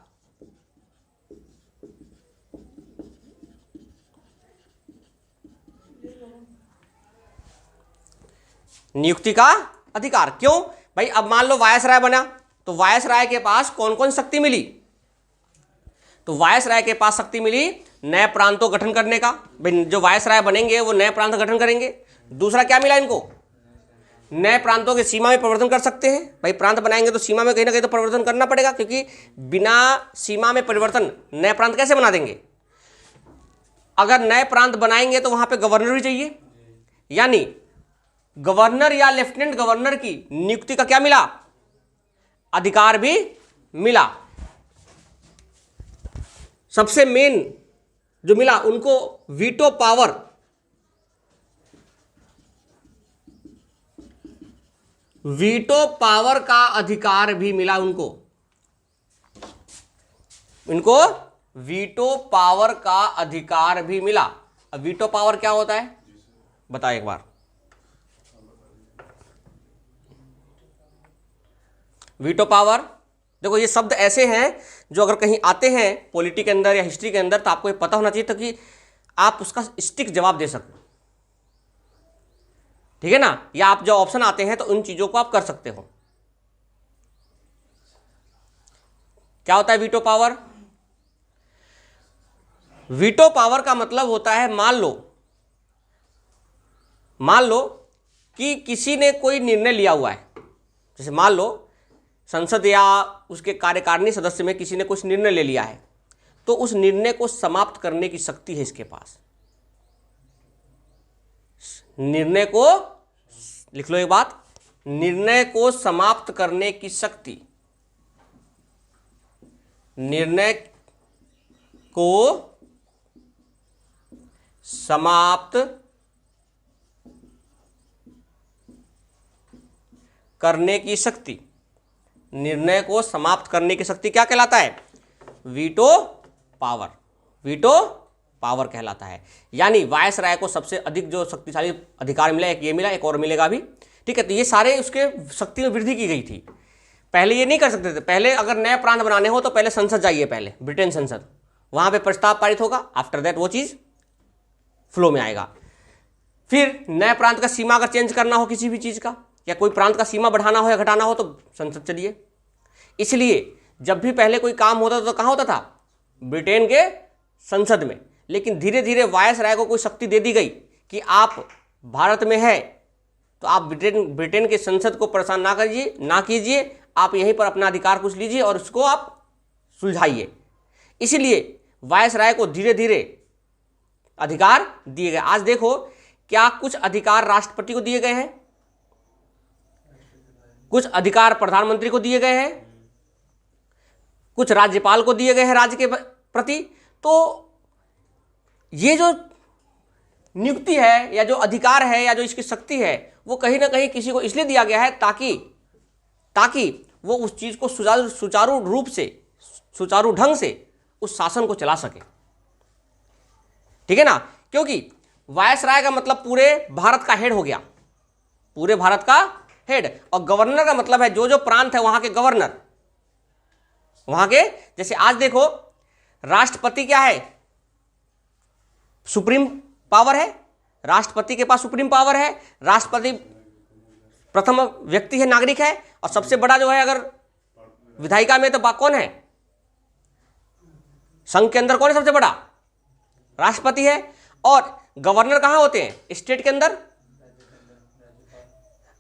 Speaker 1: नियुक्ति का अधिकार। क्यों भाई, अब मान लो वायसराय बना, तो वायसराय के पास कौन कौन शक्ति मिली, तो वायसराय के पास शक्ति मिली नए प्रांतों गठन करने का, भाई जो वायसराय बनेंगे वो नए प्रांत गठन करेंगे। दूसरा क्या मिला इनको, नए प्रांतों की सीमा में परिवर्तन कर सकते हैं, भाई प्रांत बनाएंगे तो सीमा में कहीं ना कहीं तो परिवर्तन करना पड़ेगा, क्योंकि बिना सीमा में परिवर्तन नए प्रांत कैसे बना देंगे। अगर नए प्रांत बनाएंगे तो वहां पे गवर्नर भी चाहिए, यानी गवर्नर या लेफ्टिनेंट गवर्नर की नियुक्ति का क्या मिला, अधिकार भी मिला। सबसे मेन जो मिला उनको वीटो पावर, वीटो पावर का अधिकार भी मिला इनको वीटो पावर का अधिकार भी मिला। अब वीटो पावर क्या होता है बताओ एक बार। वीटो पावर, देखो ये शब्द ऐसे हैं जो अगर कहीं आते हैं पॉलिटी के अंदर या हिस्ट्री के अंदर तो आपको ये पता होना चाहिए ताकि आप उसका स्टिक जवाब दे सको, ठीक है ना। या आप जो ऑप्शन आते हैं तो उन चीजों को आप कर सकते हो। क्या होता है वीटो पावर? वीटो पावर का मतलब होता है, मान लो कि किसी ने कोई निर्णय लिया हुआ है, जैसे मान लो संसद या उसके कार्यकारिणी सदस्य में किसी ने कुछ निर्णय ले लिया है, तो उस निर्णय को समाप्त करने की शक्ति है इसके पास। निर्णय को लिख लो एक बात, निर्णय को समाप्त करने की शक्ति, निर्णय को समाप्त करने की शक्ति, निर्णय को समाप्त करने की शक्ति क्या कहलाता है? वीटो पावर, वीटो पावर कहलाता है। यानी वायसराय को सबसे अधिक जो शक्तिशाली अधिकार मिला, एक ये मिला, एक और मिलेगा अभी, ठीक है। तो ये सारे उसके शक्ति में वृद्धि की गई थी। पहले ये नहीं कर सकते थे। पहले अगर नए प्रांत बनाने हो तो पहले संसद जाइए, पहले ब्रिटेन संसद, वहां पे प्रस्ताव पारित होगा, आफ्टर दैट वो चीज फ्लो में आएगा। फिर नए प्रांत का सीमा अगर चेंज करना हो किसी भी चीज का, या कोई प्रांत का सीमा बढ़ाना हो या घटाना हो, तो संसद चलिए। इसलिए जब भी पहले कोई काम होता था तो कहाँ होता था? ब्रिटेन के संसद में। लेकिन धीरे धीरे वायसराय को कोई शक्ति दे दी गई कि आप भारत में है तो आप ब्रिटेन के संसद को परेशान ना कीजिए, आप यहीं पर अपना अधिकार कुछ लीजिए और उसको आप सुलझाइए। इसीलिए वायसराय को धीरे धीरे अधिकार दिए गए। आज देखो, क्या कुछ अधिकार राष्ट्रपति को दिए गए हैं, कुछ अधिकार प्रधानमंत्री को दिए गए हैं, कुछ राज्यपाल को दिए गए हैं राज्य के प्रति। तो ये जो नियुक्ति है या जो अधिकार है या जो इसकी शक्ति है, वो कहीं ना कहीं किसी को इसलिए दिया गया है ताकि वो उस चीज को सुचारू रूप से, सुचारू ढंग से उस शासन को चला सके, ठीक है ना। क्योंकि वायसराय का मतलब पूरे भारत का हेड हो गया, पूरे भारत का हेड। और गवर्नर का मतलब है जो जो प्रांत है वहां के गवर्नर, वहां के। जैसे आज देखो, राष्ट्रपति क्या है? सुप्रीम पावर है, राष्ट्रपति के पास सुप्रीम पावर है। राष्ट्रपति प्रथम व्यक्ति है, नागरिक है। और सबसे बड़ा जो है, अगर विधायिका में तो कौन है? संघ के अंदर कौन है सबसे बड़ा? राष्ट्रपति है। और गवर्नर कहां होते हैं? स्टेट के अंदर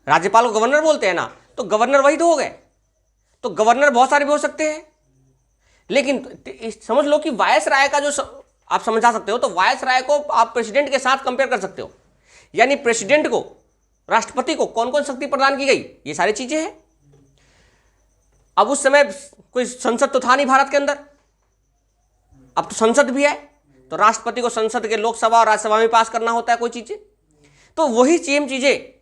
Speaker 1: राज्यपाल को गवर्नर बोलते हैं ना, तो गवर्नर वही तो हो गए। तो गवर्नर बहुत सारे भी हो सकते हैं, लेकिन समझ लो कि वायसराय का जो आप समझा सकते हो, तो वायसराय को आप प्रेसिडेंट के साथ कंपेयर कर सकते हो। यानी प्रेसिडेंट को, राष्ट्रपति को कौन कौन शक्ति प्रदान की गई, ये सारी चीजें हैं। अब उस समय कोई संसद तो था नहीं भारत के अंदर, अब तो संसद भी है। तो राष्ट्रपति को संसद के लोकसभा और राज्यसभा में पास करना होता है कोई चीजें। तो वही सेम चीजें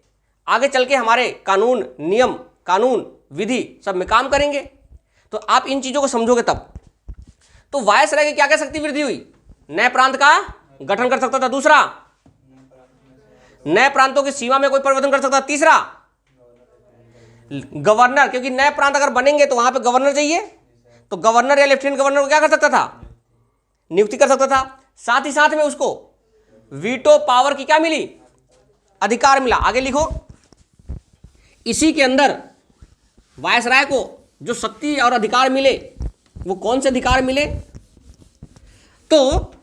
Speaker 1: आगे चल के हमारे कानून, नियम, कानून, विधि सब में काम करेंगे। तो आप इन चीजों को समझोगे तब। तो वायसराय की क्या क्या शक्ति वृद्धि हुई? नए प्रांत का गठन कर सकता था। दूसरा, नए प्रांतों की सीमा में कोई परिवर्तन कर सकता था। तीसरा, गवर्नर, क्योंकि नए प्रांत अगर बनेंगे तो वहां पे गवर्नर चाहिए, तो गवर्नर या लेफ्टिनेंट गवर्नर को क्या कर सकता था? नियुक्ति कर सकता था। साथ ही साथ में उसको वीटो पावर की क्या मिली? अधिकार मिला। आगे लिखो, इसी के अंदर वायसराय को जो शक्ति और अधिकार मिले, वो कौन से अधिकार मिले? तो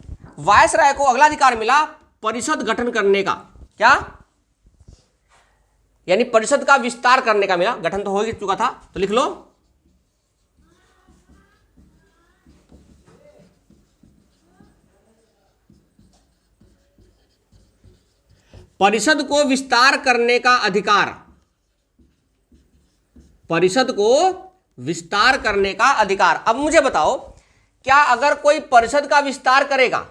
Speaker 1: वायसराय को अगला अधिकार मिला परिषद गठन करने का। क्या? यानी परिषद का विस्तार करने का मिला। गठन तो हो ही चुका था, तो लिख लो, परिषद को विस्तार करने का अधिकार। परिषद को विस्तार करने का अधिकार। अब मुझे बताओ, क्या अगर कोई परिषद का विस्तार करेगा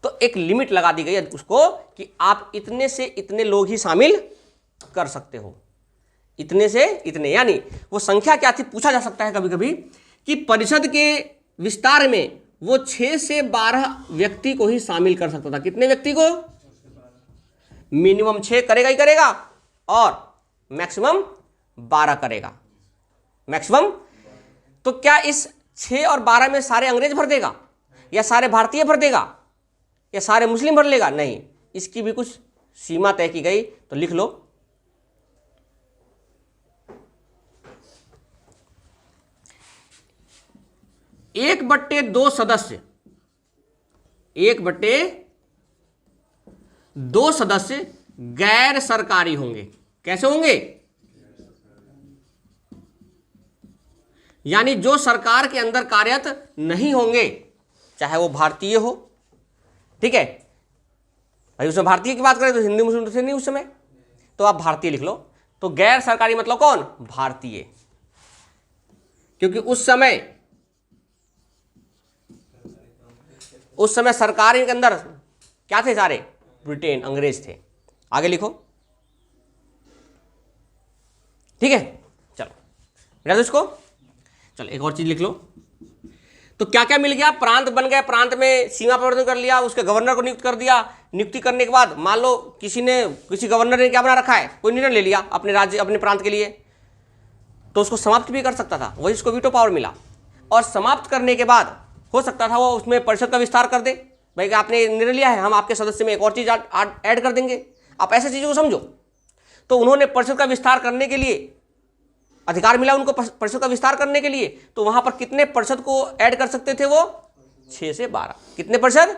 Speaker 1: तो एक लिमिट लगा दी गई है उसको कि आप इतने से इतने लोग ही शामिल कर सकते हो, इतने से इतने। यानी वो संख्या क्या थी, पूछा जा सकता है कभी कभी कि परिषद के विस्तार में वो 6 से 12 व्यक्ति को ही शामिल कर सकता था। कितने व्यक्ति को? मिनिमम 6 करेगा ही करेगा और मैक्सिमम 12 करेगा, मैक्सिमम। तो क्या इस 6 और 12 में सारे अंग्रेज भर देगा, या सारे भारतीय भर देगा, या सारे मुस्लिम भर लेगा? नहीं, इसकी भी कुछ सीमा तय की गई। तो लिख लो, एक बट्टे दो सदस्य, 1/2 सदस्य गैर सरकारी होंगे। कैसे होंगे? यानी जो सरकार के अंदर कार्यरत नहीं होंगे, चाहे वो भारतीय हो, ठीक है। भाई उसमें भारतीय की बात करें तो हिंदू मुस्लिम तो थे नहीं उस समय, तो आप भारतीय लिख लो। तो गैर सरकारी मतलब कौन? भारतीय। क्योंकि उस समय सरकार के अंदर क्या थे? सारे ब्रिटेन, अंग्रेज थे। आगे लिखो, ठीक है, चलो मिटा दो इसको। चलो एक और चीज लिख लो। तो क्या क्या मिल गया, प्रांत बन गया, प्रांत में सीमा परिवर्तन कर लिया, उसके गवर्नर को नियुक्त कर दिया। नियुक्ति करने के बाद मान लो किसी गवर्नर ने क्या बना रखा है, कोई निर्णय ले लिया अपने राज्य अपने प्रांत के लिए, तो उसको समाप्त भी कर सकता था, वही उसको वीटो पावर मिला। और समाप्त करने के बाद हो सकता था वो उसमें परिषद का विस्तार कर दे, भाई आपने निर्णय लिया है, हम आपके सदस्य में एक और चीज ऐड कर देंगे, आप ऐसे चीजों को समझो। तो उन्होंने परिषद का विस्तार करने के लिए अधिकार मिला उनको, परिषद का विस्तार करने के लिए। तो वहां पर कितने परिषद को ऐड कर सकते थे वो, 6 से 12। कितने परिषद,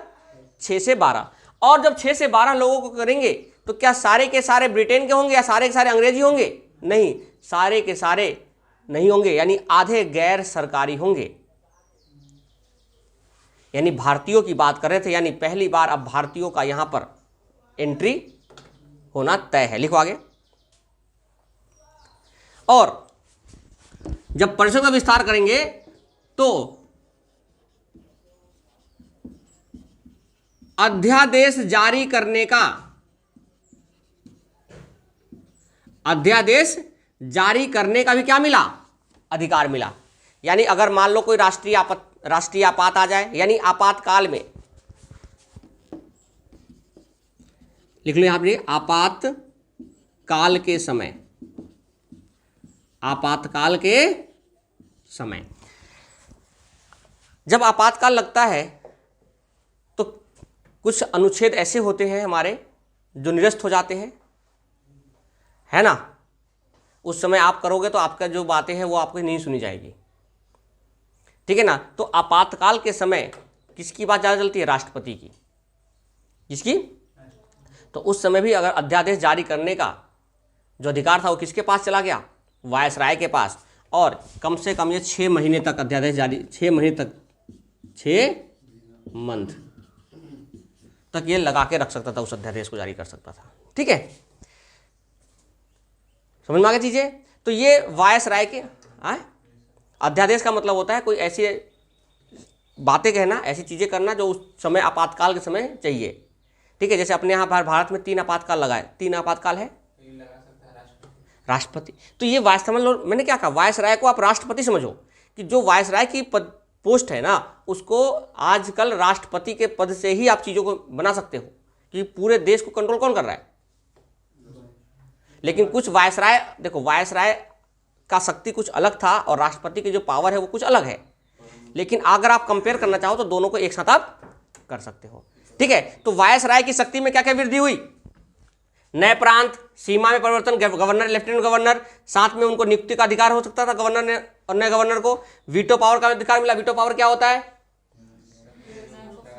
Speaker 1: 6 से 12। और जब 6 से 12 लोगों को करेंगे तो क्या सारे के सारे ब्रिटेन के होंगे या सारे के सारे अंग्रेजी होंगे? नहीं, सारे के सारे नहीं होंगे, यानी आधे गैर सरकारी होंगे। यानी भारतीयों की बात कर रहे थे, यानी पहली बार अब भारतीयों का यहां पर एंट्री होना तय है। लिखो आगे। और जब परिषद का विस्तार करेंगे तो अध्यादेश जारी करने का भी क्या मिला, अधिकार मिला। यानी अगर मान लो कोई राष्ट्रीय आपात आ जाए, यानी आपातकाल में, लिख लो यहां पर, आपातकाल के समय, आपातकाल के समय जब आपातकाल लगता है तो कुछ अनुच्छेद ऐसे होते हैं हमारे जो निरस्त हो जाते हैं, है ना। उस समय आप करोगे तो आपका जो बातें हैं वो आपको नहीं सुनी जाएगी, ठीक है ना। तो आपातकाल के समय किसकी बात ज़्यादा चलती है, राष्ट्रपति की। किसकी? तो उस समय भी अगर अध्यादेश जारी करने का जो अधिकार था वो किसके पास चला गया, वायसराय के पास। और कम से कम ये 6 महीने तक अध्यादेश जारी, 6 महीने तक, 6 मंथ तक ये लगा के रख सकता था, उस अध्यादेश को जारी कर सकता था, ठीक है। समझ में आ गई चीजें। तो ये वायसराय के अध्यादेश का मतलब होता है कोई ऐसी बातें कहना, ऐसी चीजें करना जो उस समय आपातकाल के समय चाहिए, ठीक है। जैसे अपने यहाँ भारत में 3 आपातकाल लगाए, 3 आपातकाल है, राष्ट्रपति। तो ये वायस समझ लो, मैंने क्या कहा, वायसराय को आप राष्ट्रपति समझो, कि जो वायसराय की पोस्ट है ना, उसको आजकल राष्ट्रपति के पद से ही आप चीजों को बना सकते हो, कि पूरे देश को कंट्रोल कौन कर रहा है। लेकिन कुछ वायसराय, देखो वायसराय का शक्ति कुछ अलग था और राष्ट्रपति की जो पावर है वो कुछ अलग है, लेकिन अगर आप कंपेयर करना चाहो तो दोनों को एक साथ आप कर सकते हो, ठीक है। तो वायसराय की शक्ति में क्या क्या वृद्धि हुई, नए प्रांत, सीमा में परिवर्तन, गवर्नर, लेफ्टिनेंट गवर्नर, साथ में उनको नियुक्ति का अधिकार हो सकता था गवर्नर ने, और नए गवर्नर को वीटो पावर का अधिकार मिला। वीटो पावर क्या होता है,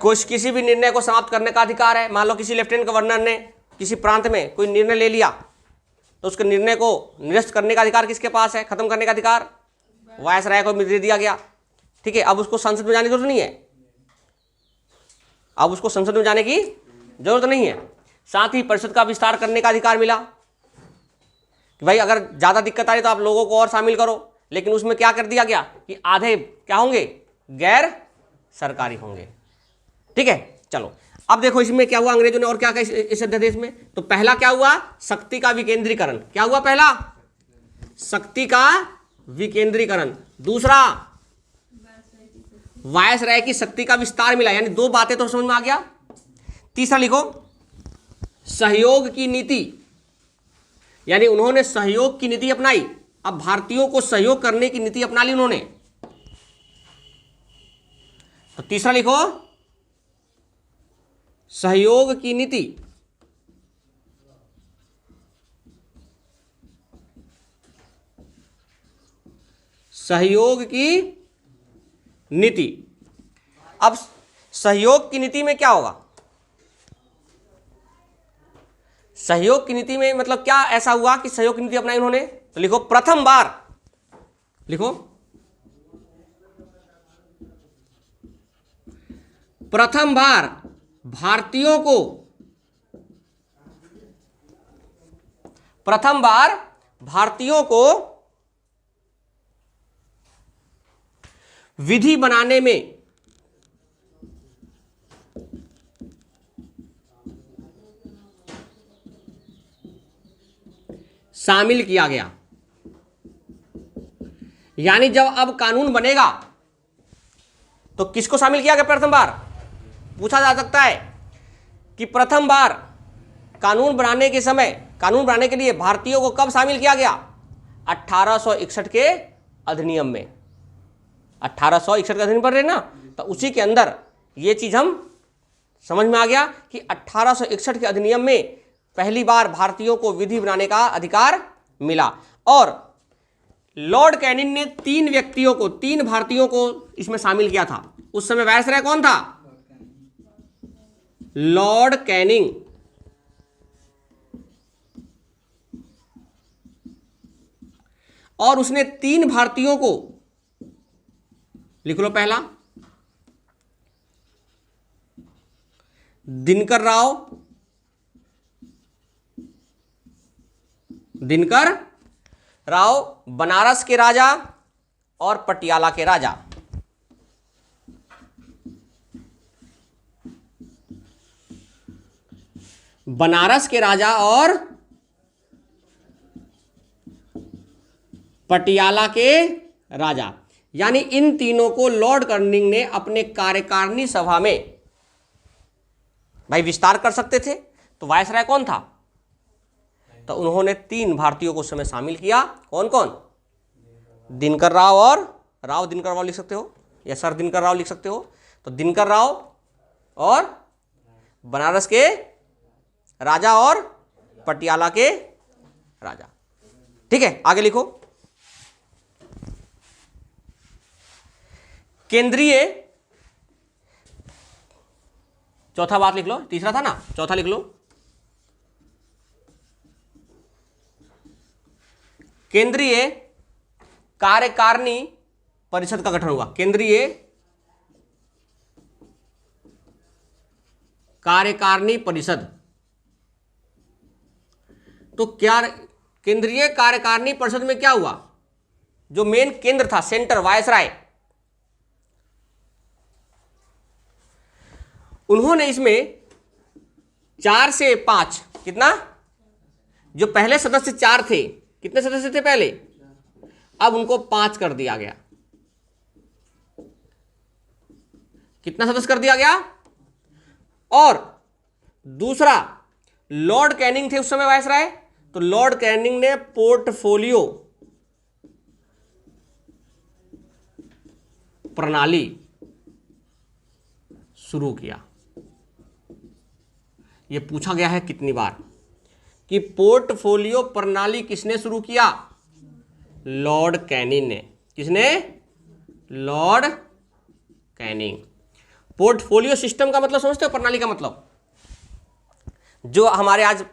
Speaker 1: कुछ किसी भी निर्णय को समाप्त करने का अधिकार है। मान लो किसी लेफ्टिनेंट गवर्नर ने किसी प्रांत में कोई निर्णय ले लिया तो उसके निर्णय को निरस्त करने का अधिकार किसके पास है, खत्म करने का अधिकार वायसराय को दे दिया गया, ठीक है। अब उसको संसद में जाने की जरूरत नहीं है, अब उसको संसद में जाने की जरूरत नहीं है। साथ ही परिषद का विस्तार करने का अधिकार मिला, कि भाई अगर ज्यादा दिक्कत आ रही तो आप लोगों को और शामिल करो, लेकिन उसमें क्या कर दिया गया कि आधे क्या होंगे, गैर सरकारी होंगे, ठीक है। चलो अब देखो इसमें क्या हुआ, अंग्रेजों ने और क्या कहा इस अध्यादेश में। तो पहला क्या हुआ, शक्ति का विकेंद्रीकरण। क्या हुआ पहला, शक्ति का विकेंद्रीकरण। दूसरा, वायसराय की शक्ति का विस्तार मिला, यानी 2 बातें तो समझ में आ गया। तीसरा लिखो, सहयोग की नीति, यानी उन्होंने सहयोग की नीति अपनाई। अब भारतीयों को सहयोग करने की नीति अपना ली उन्होंने। तो तीसरा लिखो, सहयोग की नीति। सहयोग की नीति। अब सहयोग की नीति में क्या होगा, सहयोग की नीति में मतलब क्या ऐसा हुआ कि सहयोग की नीति अपनाई उन्होंने। तो लिखो प्रथम बार, लिखो प्रथम बार भारतीयों को, प्रथम बार भारतीयों को विधि बनाने में शामिल किया गया। यानी जब अब कानून बनेगा तो किसको शामिल किया गया प्रथम बार? पूछा जा सकता है कि प्रथम बार कानून बनाने के समय, कानून बनाने के लिए भारतीयों को कब शामिल किया गया? 1861 के अधिनियम में। 1861 का अधिनियम पढ़ रहे ना, तो उसी के अंदर ये चीज हम समझ में आ गया कि 1861 के अधिनियम में पहली बार भारतीयों को विधि बनाने का अधिकार मिला। और लॉर्ड कैनिंग ने 3 व्यक्तियों को, 3 भारतीयों को इसमें शामिल किया था। उस समय वायसराय कौन था? Lord Canning. और उसने 3 भारतीयों को, लिख लो, पहला दिनकर राव बनारस के राजा और पटियाला के राजा। बनारस के राजा और पटियाला के राजा, यानी इन तीनों को लॉर्ड कैनिंग ने अपने कार्यकारिणी सभा में भाई विस्तार कर सकते थे। तो वायसराय कौन था? तो उन्होंने 3 भारतीयों को समय शामिल किया। कौन कौन? दिनकर राव और राव दिनकर राव लिख सकते हो, या सर दिनकर राव लिख सकते हो। तो दिनकर राव और बनारस के राजा और पटियाला के राजा। ठीक है, आगे लिखो। केंद्रीय, चौथा बात लिख लो, तीसरा था ना, चौथा लिख लो। केंद्रीय कार्यकारिणी परिषद का गठन हुआ। केंद्रीय कार्यकारिणी परिषद। तो क्या केंद्रीय कार्यकारिणी परिषद में क्या हुआ? जो मेन केंद्र था, सेंटर, वायसराय, उन्होंने इसमें 4 से 5, कितना, जो पहले सदस्य 4 थे, कितने सदस्य थे पहले, अब उनको 5 कर दिया गया। कितना सदस्य कर दिया गया? और दूसरा, लॉर्ड कैनिंग थे उस समय वायसराय, तो लॉर्ड कैनिंग ने पोर्टफोलियो प्रणाली शुरू किया। यह पूछा गया है कितनी बार कि पोर्टफोलियो प्रणाली किसने शुरू किया? लॉर्ड कैनिंग ने। किसने? Lord Canning. पोर्टफोलियो सिस्टम का मतलब समझते हो? प्रणाली का मतलब जो हमारे आज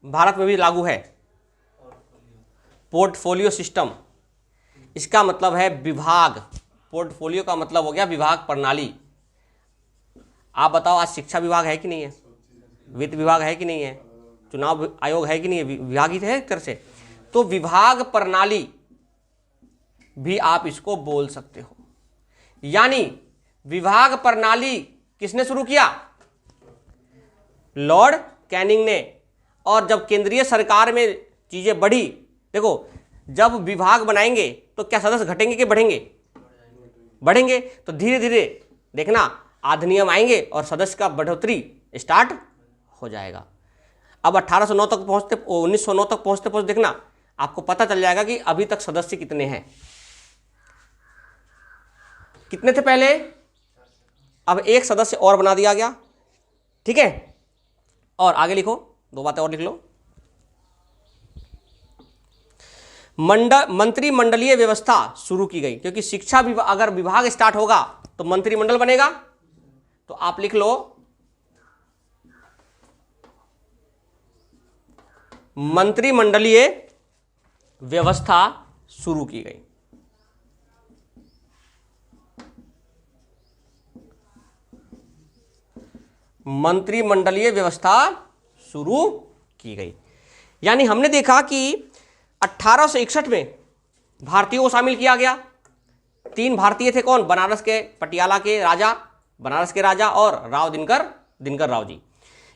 Speaker 1: भारत में भी लागू है, पोर्टफोलियो सिस्टम, इसका मतलब है विभाग। पोर्टफोलियो का मतलब हो गया विभाग, प्रणाली। आप बताओ, आज शिक्षा विभाग है कि नहीं है? वित्त विभाग है कि नहीं है? चुनाव आयोग है कि नहीं है? विभाग ही है एक तरह से। तो विभाग प्रणाली भी आप इसको बोल सकते हो। यानी विभाग प्रणाली किसने शुरू किया? लॉर्ड कैनिंग ने। और जब केंद्रीय सरकार में चीजें बढ़ी, देखो जब विभाग बनाएंगे तो क्या सदस्य घटेंगे कि बढ़ेंगे? बढ़ेंगे। तो धीरे धीरे देखना अधिनियम आएंगे और सदस्य का बढ़ोतरी स्टार्ट हो जाएगा। अब 1809 तक पहुंचते, 1909 तक पहुंचते पहुंचते देखना आपको पता चल जाएगा कि अभी तक सदस्य कितने हैं। कितने थे पहले? अब एक सदस्य और बना दिया गया। ठीक है, और आगे लिखो, 2 बातें और लिख लो। मंत्रिमंडलीय व्यवस्था शुरू की गई, क्योंकि शिक्षा विभाग, अगर विभाग स्टार्ट होगा तो मंत्रिमंडल बनेगा। तो आप लिख लो मंत्रिमंडलीय व्यवस्था शुरू की गई। मंत्रिमंडलीय व्यवस्था शुरू की गई। यानी हमने देखा कि 1861 में भारतीयों को शामिल किया गया। 3 भारतीय थे, कौन? बनारस के, पटियाला के राजा, बनारस के राजा और राव दिनकर राव जी।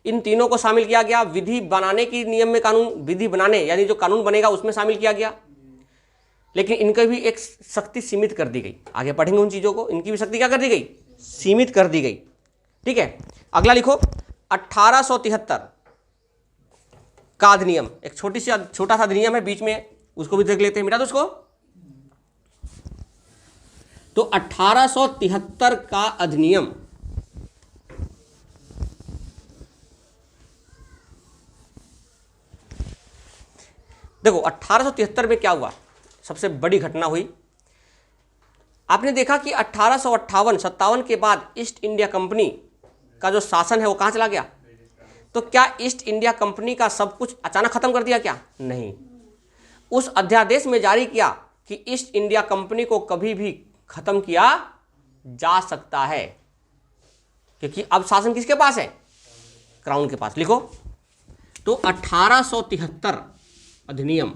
Speaker 1: इन तीनों को शामिल किया गया। विधि बनाने की नियम में, कानून विधि बनाने यानी जो कानून बनेगा उसमें शामिल किया गया। लेकिन इनकी भी एक शक्ति सीमित कर दी गई। आगे पढ़ेंगे उन चीज़ों को, इनकी भी शक्ति क्या कर दी गई, सीमित कर दी गई। ठीक है, अगला लिखो 1873 का अधिनियम, एक छोटा सा अधिनियम है बीच में, उसको भी देख लेते हैं, मिटा दो उसको। तो 1873 का अधिनियम देखो 1873 में क्या हुआ, सबसे बड़ी घटना हुई। आपने देखा कि 1858-57 के बाद ईस्ट इंडिया कंपनी का जो शासन है वो कहाँ चला गया। तो क्या ईस्ट इंडिया कंपनी का सब कुछ अचानक खत्म कर दिया क्या, नहीं। उस अध्यादेश में जारी किया कि ईस्ट इंडिया कंपनी को कभी भी खत्म किया जा सकता है, क्योंकि अब शासन किसके पास है, क्राउन के पास। लिखो तो 1873 अधिनियम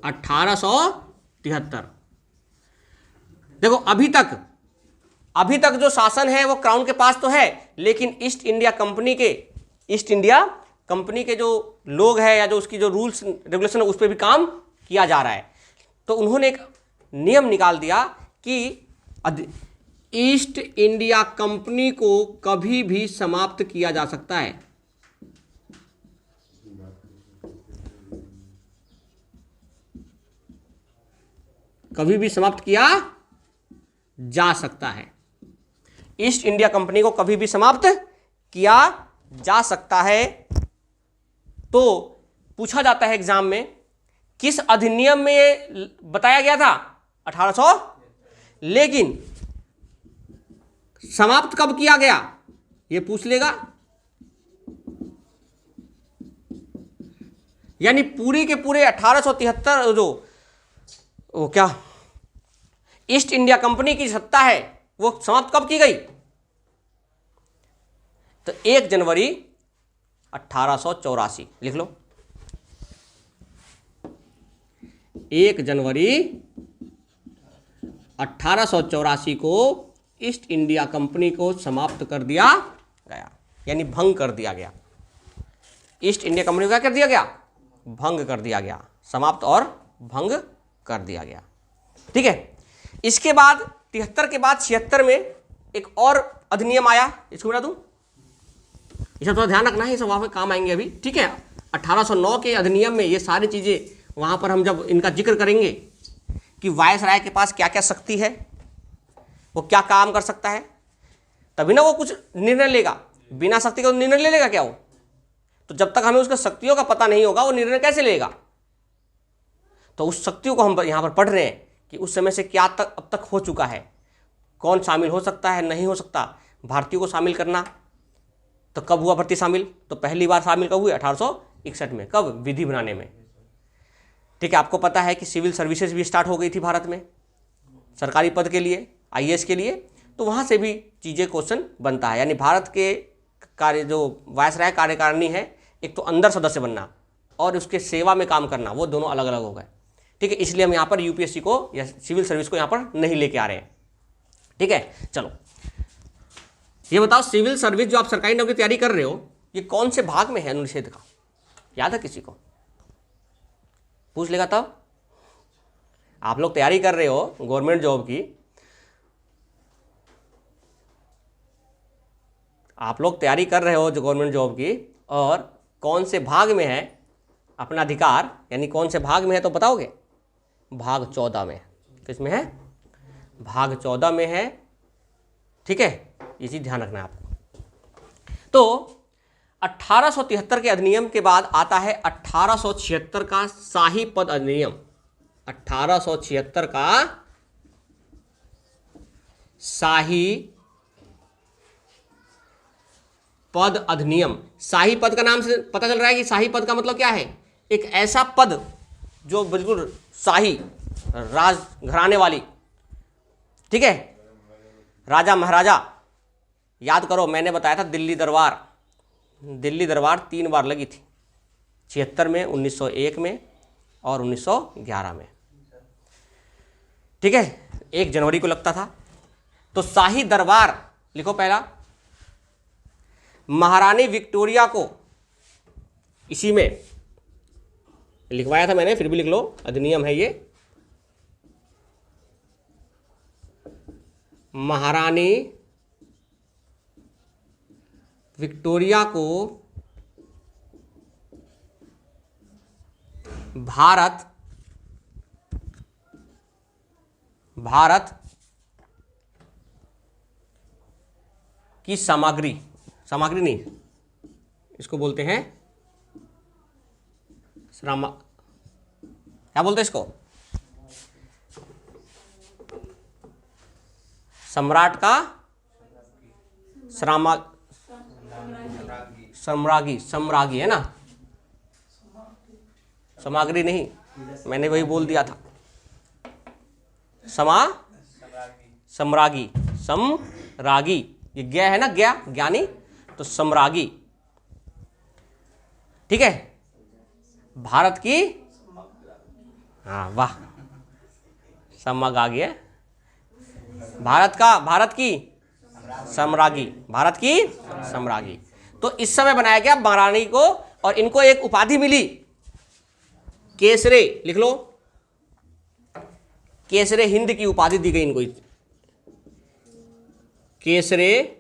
Speaker 1: 1873। देखो अभी तक जो शासन है वो क्राउन के पास तो है, लेकिन ईस्ट इंडिया कंपनी के जो लोग हैं या जो उसकी जो रूल्स रेगुलेशन है उस पर भी काम किया जा रहा है। तो उन्होंने एक नियम निकाल दिया कि ईस्ट इंडिया कंपनी को कभी भी समाप्त किया जा सकता है। कभी भी समाप्त किया जा सकता है। ईस्ट इंडिया कंपनी को कभी भी समाप्त किया जा सकता है। तो पूछा जाता है एग्जाम में, किस अधिनियम में ये बताया गया था, 1800, लेकिन समाप्त कब किया गया ये पूछ लेगा। यानी पूरे के पूरे 1873 जो वो क्या ईस्ट इंडिया कंपनी की सत्ता है वो समाप्त कब की गई, तो 1 जनवरी 1884। लिख लो 1 जनवरी 1884 को ईस्ट इंडिया कंपनी को समाप्त कर दिया गया, यानी भंग कर दिया गया। ईस्ट इंडिया कंपनी को क्या कर दिया गया, भंग कर दिया गया, समाप्त और भंग कर दिया गया। ठीक है, इसके बाद 73 के बाद 76 में एक और अधिनियम आया, इसको बता दूं, इसका थोड़ा ध्यान रखना है, ये सब वहाँ पे काम आएंगे अभी। ठीक है, 1809 के अधिनियम में ये सारी चीज़ें वहाँ पर हम जब इनका जिक्र करेंगे कि वायसराय के पास क्या क्या शक्ति है, वो क्या काम कर सकता है, तभी ना वो कुछ निर्णय लेगा। बिना शक्ति का निर्णय ले लेगा क्या वो, तो जब तक हमें उसका शक्तियों का पता नहीं होगा वो निर्णय कैसे लेगा। तो उस शक्तियों को हम यहाँ पर पढ़ रहे हैं कि उस समय से क्या अब तक हो चुका है, कौन शामिल हो सकता है, नहीं हो सकता। भारतीयों को शामिल करना, तो कब हुआ भर्ती शामिल, तो पहली बार शामिल कब हुई, 1861 में, कब, विधि बनाने में। ठीक है, आपको पता है कि सिविल सर्विसेज भी स्टार्ट हो गई थी भारत में, सरकारी पद के लिए, IAS के लिए। तो वहाँ से भी चीज़ें क्वेश्चन बनता है, यानी भारत के कार्य जो वायसराय कार्यकारिणी है, एक तो अंदर सदस्य बनना और उसके सेवा में काम करना, वो दोनों अलग अलग हो गए। ठीक है, इसलिए हम यहाँ पर UPSC को या सिविल सर्विस को यहाँ पर नहीं लेके आ रहे हैं। ठीक है, चलो ये बताओ, सिविल सर्विस जो आप सरकारी नौकरी तैयारी कर रहे हो, ये कौन से भाग में है अनुच्छेद का, याद है किसी को, पूछ लेगा तब। आप लोग तैयारी कर रहे हो गवर्नमेंट जॉब की, आप लोग तैयारी कर रहे हो जो गवर्नमेंट जॉब की, और कौन से भाग में है अपना अधिकार, यानी कौन से भाग में है तो बताओगे, भाग 14 में। किस में है, भाग 14 में है। ठीक है, ये चीज़ ध्यान रखना है आपको। तो 1873 के अधिनियम के बाद आता है 1876 का शाही पद अधिनियम। 1876 का शाही पद अधिनियम। शाही पद का नाम से पता चल रहा है कि शाही पद का मतलब क्या है, एक ऐसा पद जो बिल्कुल शाही, राज घराने वाली। ठीक है, राजा महाराजा, याद करो मैंने बताया था दिल्ली दरबार 3 बार लगी थी, 76 में, 1901 में और 1911 में। ठीक है, 1 जनवरी को लगता था। तो शाही दरबार लिखो पहला, महारानी विक्टोरिया को इसी में लिखवाया था मैंने, फिर भी लिख लो, अधिनियम है ये। महारानी विक्टोरिया को भारत की सामग्री नहीं, इसको बोलते हैं क्या बोलते हैं इसको, सम्राट का सम्रागी है ना, सामग्री नहीं, मैंने वही बोल दिया था, सम्रागी, ये ज्ञ है ना, ज्ञानी, तो सम्रागी, ठीक है, भारत की, हाँ वाह, समग आ गया, भारत की सम्रागी। तो इस समय बनाया गया महारानी को, और इनको एक उपाधि मिली, केसरे, लिख लो, केसरे हिंद की उपाधि दी गई इनको, केसरे,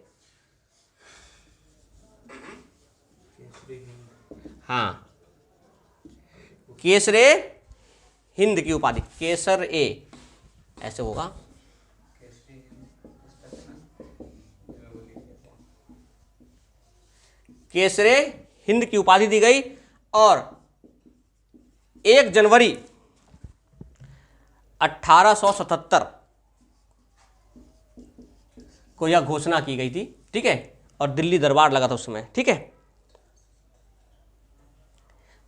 Speaker 1: हाँ, केसरे हिंद की उपाधि, केसर ए ऐसे होगा, केसरे हिंद की उपाधि दी गई। और 1 जनवरी 1877 को यह घोषणा की गई थी, ठीक है, और दिल्ली दरबार लगा था उस समय, ठीक है।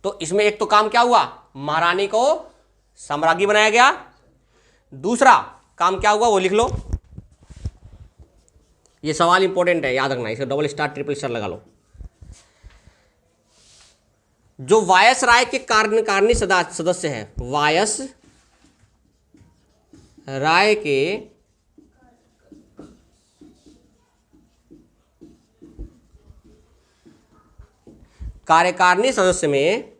Speaker 1: तो इसमें एक तो काम क्या हुआ, महारानी को सम्राज्ञी बनाया गया, दूसरा काम क्या हुआ वो लिख लो, ये सवाल इंपॉर्टेंट है, याद रखना, इसे डबल स्टार ट्रिपल स्टार लगा लो। जो वायसराय के कार्यकारिणी सदस्य हैं, वायस राय के कार्यकारिणी सदस्य में,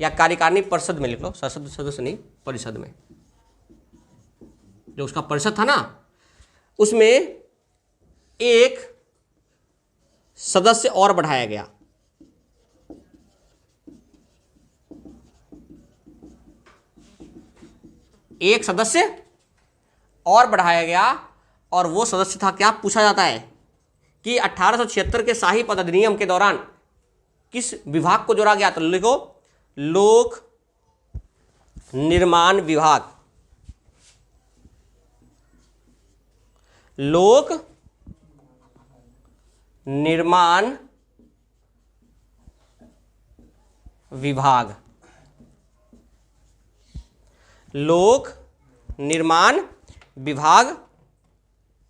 Speaker 1: या कार्यकारिणी परिषद में लिख लो, सदस्य नहीं, परिषद में, जो उसका परिषद था ना, उसमें एक सदस्य और बढ़ाया गया, एक सदस्य और बढ़ाया गया, और वो सदस्य था क्या, पूछा जाता है कि 1876 के शाही पद अधिनियम के दौरान किस विभाग को जोड़ा गया, तो लिखो लोक निर्माण विभाग, लोक निर्माण विभाग, लोक निर्माण विभाग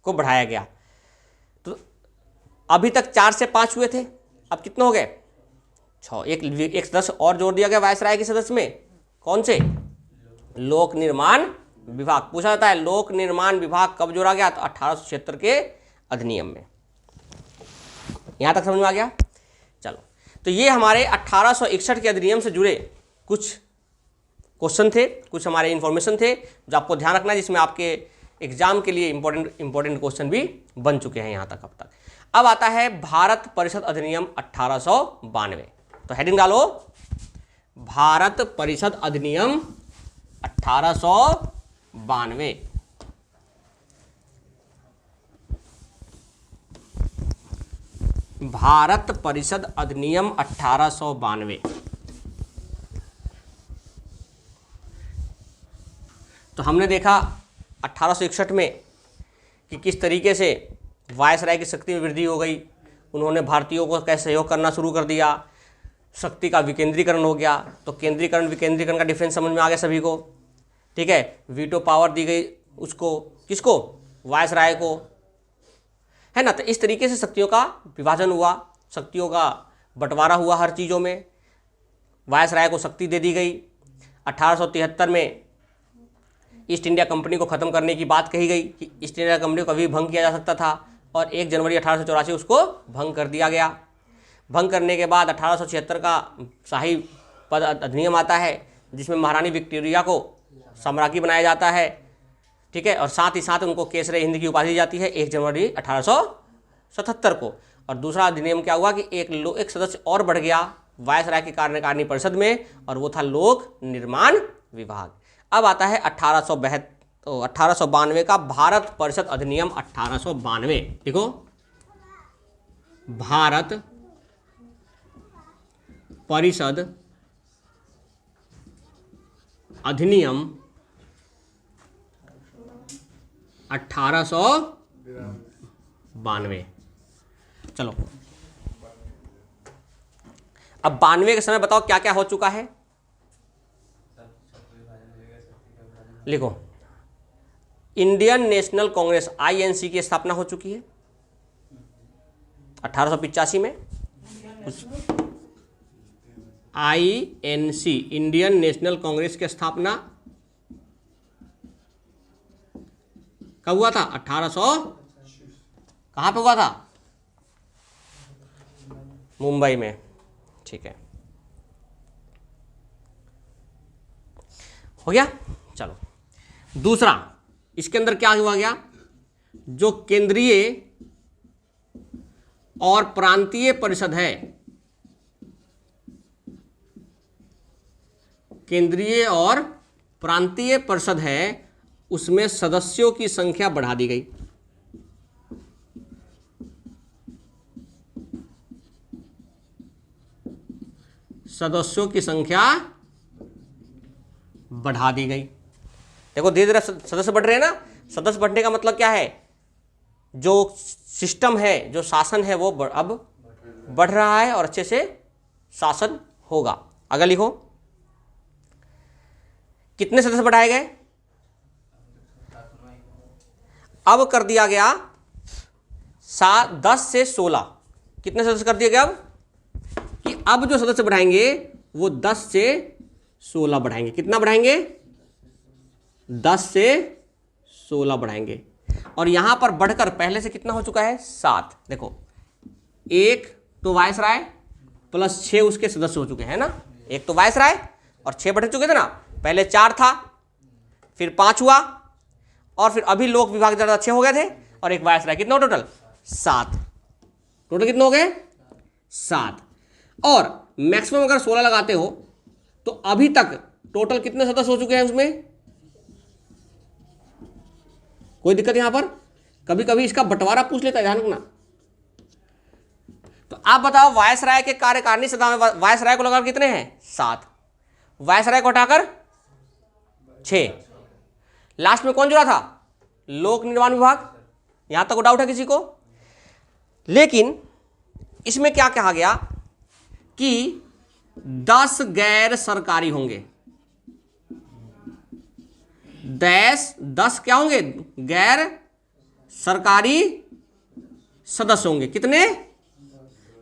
Speaker 1: को बढ़ाया गया। तो अभी तक 4 से 5 हुए थे, अब कितने हो गए, 6, एक सदस्य और जोड़ दिया गया वायसराय के सदस्य में, कौन से, लोक निर्माण विभाग। पूछा जाता है लोक निर्माण विभाग कब जोड़ा गया, तो 1876 के अधिनियम में। यहां तक समझ में आ गया। चलो, तो ये हमारे 1861 के अधिनियम से जुड़े कुछ क्वेश्चन थे, कुछ हमारे इंफॉर्मेशन थे जो आपको ध्यान रखना है, जिसमें आपके एग्जाम के लिए इंपॉर्टेंट क्वेश्चन भी बन चुके हैं यहाँ तक अब तक। अब आता है भारत परिषद अधिनियम 1892। तो हेडिंग डालो, भारत परिषद अधिनियम 1892। भारत परिषद अधिनियम 1892। तो हमने देखा 1861 में कि किस तरीके से वायसराय की शक्ति में वृद्धि हो गई, उन्होंने भारतीयों को कैसे सहयोग करना शुरू कर दिया, शक्ति का विकेंद्रीकरण हो गया। तो केंद्रीकरण विकेंद्रीकरण का डिफरेंस समझ में आ गया सभी को, ठीक है। वीटो पावर दी गई उसको, किसको, वायसराय को, है ना। तो इस तरीके से शक्तियों का विभाजन हुआ, शक्तियों का बंटवारा हुआ हर चीज़ों में, वायसराय को शक्ति दे दी गई। 1873 में ईस्ट इंडिया कंपनी को ख़त्म करने की बात कही गई कि ईस्ट इंडिया कंपनी को कभी भंग किया जा सकता था, और 1 जनवरी 1884 उसको भंग कर दिया गया। भंग करने के बाद 1876 का शाही पद अधिनियम आता है, जिसमें महारानी विक्टोरिया को सम्राज्ञी बनाया जाता है, ठीक है, और साथ ही साथ उनको केसरे हिंद की उपाधि दी जाती है 1 जनवरी 1877 को। और दूसरा अधिनियम क्या हुआ कि एक सदस्य और बढ़ गया वायसराय की कार्यकारिणी परिषद में, और वो था लोक निर्माण विभाग। अब आता है 1892 का भारत परिषद अधिनियम 1892। देखो, भारत परिषद अधिनियम 1892। चलो, अब 92 के समय बताओ क्या क्या हो चुका है। लिखो, इंडियन नेशनल कांग्रेस INC की स्थापना हो चुकी है 1885 में। INC इंडियन नेशनल कांग्रेस की स्थापना कब हुआ था? 1800 कहाँ पे हुआ था? मुंबई में, ठीक है, हो गया। चलो, दूसरा, इसके अंदर क्या हुआ गया, जो केंद्रीय और प्रांतीय परिषद है, केंद्रीय और प्रांतीय परिषद है, उसमें सदस्यों की संख्या बढ़ा दी गई। सदस्यों की संख्या बढ़ा दी गई। देखो, धीरे धीरे सदस्य बढ़ रहे हैं ना। सदस्य बढ़ने का मतलब क्या है? जो सिस्टम है, जो शासन है, वो अब बढ़ रहा है और अच्छे से शासन होगा। अगर लिखो, कितने सदस्य बढ़ाए गए? अब कर दिया गया 10 से 16। कितने सदस्य कर दिया गया अब? कि अब जो सदस्य बढ़ाएंगे वो 10 से 16 बढ़ाएंगे। कितना बढ़ाएंगे? 10 से 16 बढ़ाएंगे। और यहां पर बढ़कर पहले से कितना हो चुका है? 7। देखो, 1 तो वायसराय प्लस 6 उसके सदस्य हो चुके हैं ना। 1 तो वायसराय और 6 बढ़ चुके थे ना। पहले 4 था, फिर 5 हुआ, और फिर अभी लोक विभाग ज्यादा 6 हो गए थे, और एक वायसराय। कितना हो टोटल? 7। टोटल कितने हो गए? 7। और मैक्सिमम अगर 16 लगाते हो तो अभी तक टोटल कितने सदस्य हो चुके हैं उसमें? कोई दिक्कत यहां पर? कभी कभी इसका बंटवारा पूछ लेता है, ध्यान रखना। तो आप बताओ, वायसराय के कार्यकारिणी सभा में वायसराय को लगाकर कितने हैं? 7। वायसराय को हटाकर 6। लास्ट में कौन जुड़ा था? लोक निर्माण विभाग। यहां तक डाउट है किसी को? लेकिन इसमें क्या कहा गया कि 10 गैर सरकारी होंगे। 10 क्या होंगे? गैर सरकारी सदस्य होंगे। कितने?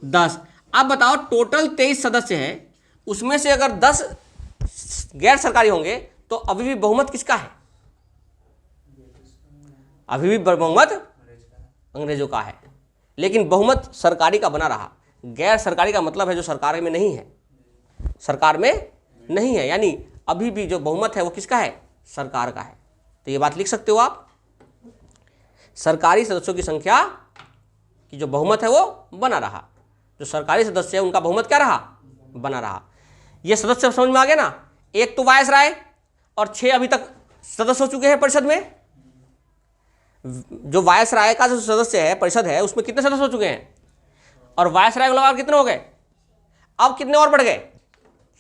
Speaker 1: 10। अब बताओ, टोटल 23 सदस्य है, उसमें से अगर 10 गैर सरकारी होंगे तो अभी भी बहुमत किसका है? अभी भी बहुमत अंग्रेजों का है। लेकिन बहुमत सरकारी का बना रहा। गैर सरकारी का मतलब है जो सरकार में नहीं है। सरकार में नहीं है, यानी अभी भी जो बहुमत है वो किसका है? सरकार का है। तो ये बात लिख सकते हो आप। सरकारी सदस्यों की संख्या की जो बहुमत है वो बना रहा। जो सरकारी सदस्य है उनका बहुमत क्या रहा? बना रहा। ये सदस्य समझ में आ गया ना। 1 तो वायसराय और 6 अभी तक सदस्य हो चुके हैं परिषद में। जो वायसराय का जो सदस्य है, परिषद है, उसमें कितने सदस्य हो चुके हैं? और वायसराय को लगा कितने हो गए? अब कितने और बढ़ गए?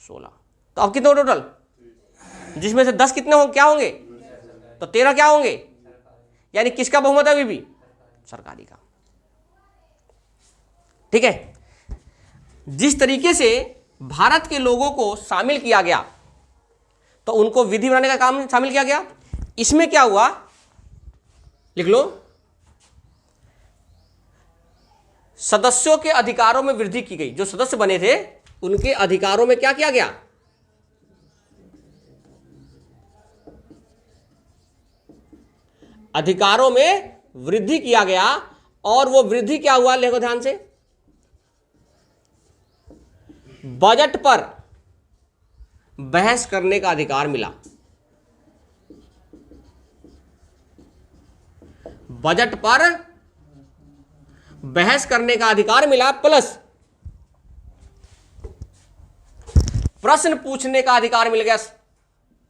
Speaker 1: 16। तो अब कितने हो टोटल? जिसमें से 10 कितने क्या होंगे? तो 13 क्या होंगे? यानी किसका बहुमत है अभी भी? सरकारी का। ठीक है। जिस तरीके से भारत के लोगों को शामिल किया गया, तो उनको विधि बनाने का काम शामिल किया गया। इसमें क्या हुआ? लिख लो, सदस्यों के अधिकारों में वृद्धि की गई। जो सदस्य बने थे उनके अधिकारों में क्या किया गया? अधिकारों में वृद्धि किया गया। और वो वृद्धि क्या हुआ? देखो ध्यान से, बजट पर बहस करने का अधिकार मिला। बजट पर बहस करने का अधिकार मिला, प्लस प्रश्न पूछने का अधिकार मिल गया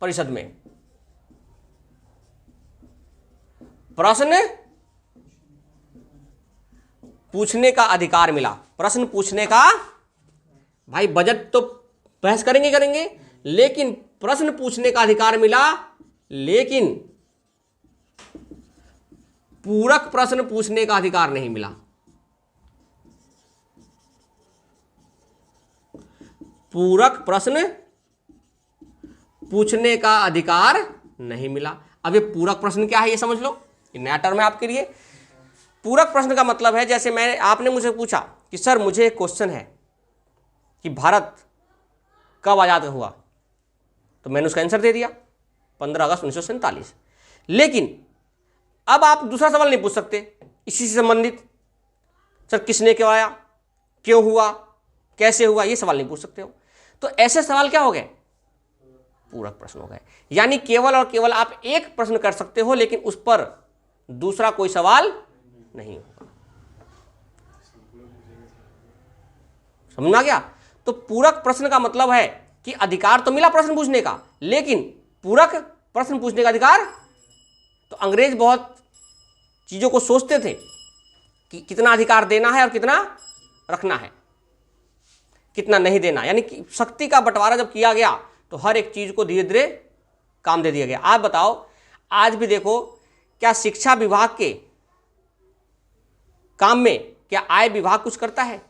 Speaker 1: परिषद में। प्रश्न पूछने का अधिकार मिला। प्रश्न पूछने का, भाई बजट तो बहस करेंगे, लेकिन प्रश्न पूछने का अधिकार मिला, लेकिन पूरक प्रश्न पूछने का अधिकार नहीं मिला। पूरक प्रश्न पूछने का अधिकार नहीं मिला। अब ये पूरक प्रश्न क्या है ये समझ लो, ये नया टर्म है आपके लिए। पूरक प्रश्न का मतलब है, जैसे आपने मुझे पूछा कि सर मुझे एक क्वेश्चन है कि भारत कब आजाद हुआ, तो मैंने उसका आंसर दे दिया 15 अगस्त 1947। लेकिन अब आप दूसरा सवाल नहीं पूछ सकते इसी से संबंधित, सर किसने करवाया, क्यों हुआ, कैसे हुआ, ये सवाल नहीं पूछ सकते हो। तो ऐसे सवाल क्या हो गए, पूरक प्रश्न हो गए। यानी केवल और केवल आप एक प्रश्न कर सकते हो, लेकिन उस पर दूसरा कोई सवाल नहीं होगा। समझ में आ गया? तो पूरक प्रश्न का मतलब है कि अधिकार तो मिला प्रश्न पूछने का, लेकिन पूरक प्रश्न पूछने का अधिकार। तो अंग्रेज बहुत चीजों को सोचते थे कि कितना अधिकार देना है और कितना रखना है, कितना नहीं देना। यानी कि शक्ति का बंटवारा जब किया गया तो हर एक चीज को धीरे धीरे काम दे दिया गया। आप बताओ, आज भी देखो, क्या शिक्षा विभाग के काम में क्या आय विभाग कुछ करता है?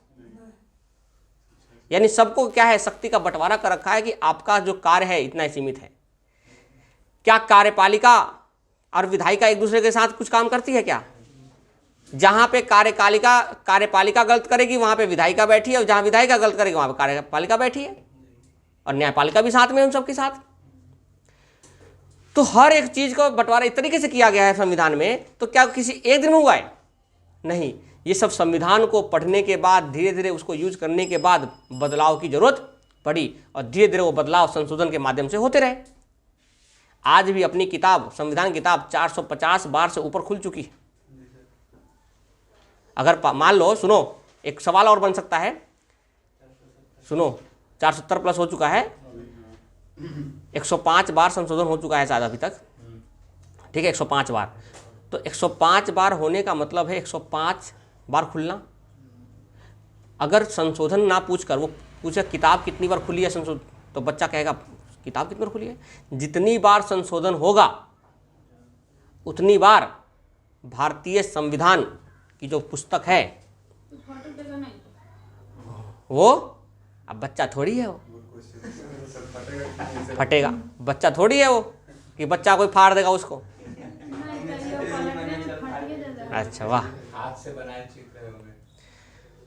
Speaker 1: यानी सबको क्या है, शक्ति का बंटवारा कर रखा है कि आपका जो कार्य है इतना ही सीमित है। क्या कार्यपालिका और विधायिका एक दूसरे के साथ कुछ काम करती है क्या? जहां पे कार्यपालिका गलत करेगी वहां पे विधायिका बैठी है, और जहां विधायिका गलत करेगी वहां पे कार्यपालिका बैठी है, और न्यायपालिका भी साथ में उन सबके साथ। तो हर एक चीज को बंटवारा इस तरीके से किया गया है संविधान में। तो क्या किसी एक दिन में हुआ है? नहीं, ये सब संविधान को पढ़ने के बाद, धीरे धीरे उसको यूज करने के बाद बदलाव की जरूरत पड़ी, और धीरे धीरे वो बदलाव संशोधन के माध्यम से होते रहे। आज भी अपनी किताब, संविधान किताब 450 बार से ऊपर खुल चुकी है। अगर मान लो, सुनो, एक सवाल और बन सकता है, सुनो, 470 प्लस हो चुका है, 105 बार संशोधन हो चुका है शायद अभी तक, ठीक है, 105 बार। तो 105 बार होने का मतलब है 105 बार खुलना। अगर संशोधन ना पूछकर वो पूछे किताब कितनी बार खुली है संशोधन, तो बच्चा कहेगा किताब कितनी बार खुली है। जितनी बार संशोधन होगा उतनी बार भारतीय संविधान की जो पुस्तक है वो, अब बच्चा थोड़ी है वो फटेगा, बच्चा थोड़ी है वो कि बच्चा कोई फाड़ देगा उसको। अच्छा, वाह।
Speaker 2: हाथ से बनाए चित्र होंगे।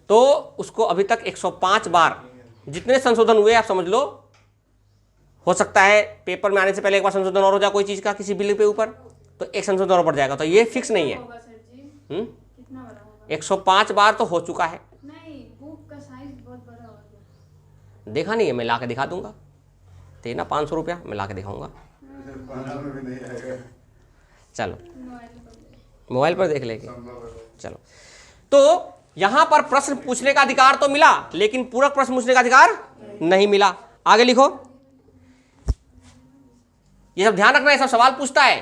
Speaker 1: तो उसको अभी तक 105 बार जितने संशोधन हुए आप समझ लो, हो सकता है पेपर में आने से पहले एक बार संशोधन और हो जाए कोई चीज का, किसी बिल के ऊपर, तो एक संशोधन और बढ़ जाएगा। तो ये फिक्स नहीं है। 105 बार तो हो चुका है।
Speaker 3: नहीं, बुक का साइज बहुत बड़ा हो गया।
Speaker 1: देखा नहीं है, मैं ला के दिखा दूंगा, देना 500 रुपया, मैं ला के दिखाऊंगा। चलो मोबाइल पर देख लेंगे। चलो, तो यहां पर प्रश्न पूछने का अधिकार तो मिला, लेकिन पूरक प्रश्न पूछने का अधिकार नहीं मिला। आगे लिखो, ये सब ध्यान रखना, ये सब सवाल पूछता है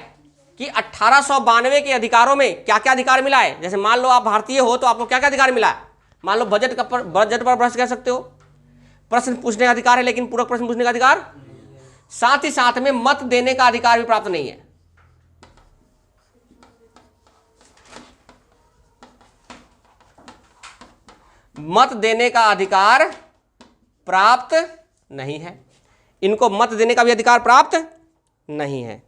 Speaker 1: कि 1892 के अधिकारों में क्या क्या अधिकार मिला है। जैसे मान लो आप भारतीय हो तो आपको क्या क्या अधिकार मिला है। मान लो बजट पर बहस कर सकते हो, प्रश्न पूछने का अधिकार है, लेकिन पूरक प्रश्न पूछने का अधिकार, साथ ही साथ में मत देने का अधिकार भी प्राप्त नहीं है। मत देने का अधिकार प्राप्त नहीं है, इनको मत देने का भी अधिकार प्राप्त नहीं है।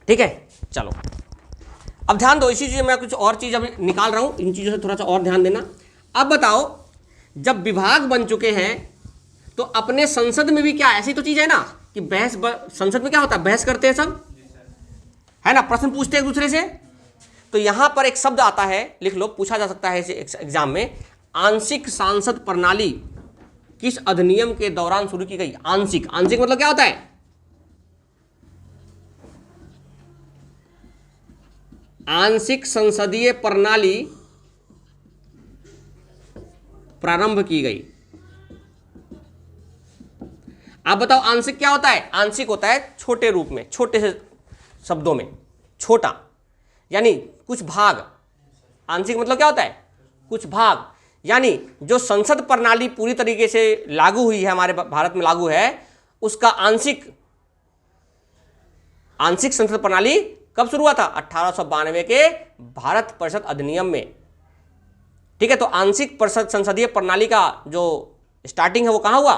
Speaker 1: ठीक है, चलो अब ध्यान दो, इसी चीज मैं कुछ और चीज अभी निकाल रहा हूं, इन चीजों से थोड़ा सा और ध्यान देना। अब बताओ, जब विभाग बन चुके हैं तो अपने संसद में भी क्या ऐसी तो चीज है ना कि संसद में क्या होता है, बहस करते हैं सब, है ना, प्रश्न पूछते हैं एक दूसरे से। तो यहां पर एक शब्द आता है, लिख लो, पूछा जा सकता है इसे एग्जाम में। आंशिक सांसद प्रणाली किस अधिनियम के दौरान शुरू की गई? आंशिक, आंशिक मतलब क्या होता है? आंशिक संसदीय प्रणाली प्रारंभ की गई। आप बताओ आंशिक क्या होता है? आंशिक होता है छोटे रूप में, छोटे से शब्दों में, छोटा, यानी कुछ भाग। आंशिक मतलब क्या होता है? कुछ भाग। यानी जो संसद प्रणाली पूरी तरीके से लागू हुई है, हमारे भारत में लागू है, उसका आंशिक संसद प्रणाली कब शुरू हुआ था? 1892 के भारत परिषद अधिनियम में। ठीक है, तो आंशिक परिषद संसदीय प्रणाली का जो स्टार्टिंग है वो कहां हुआ?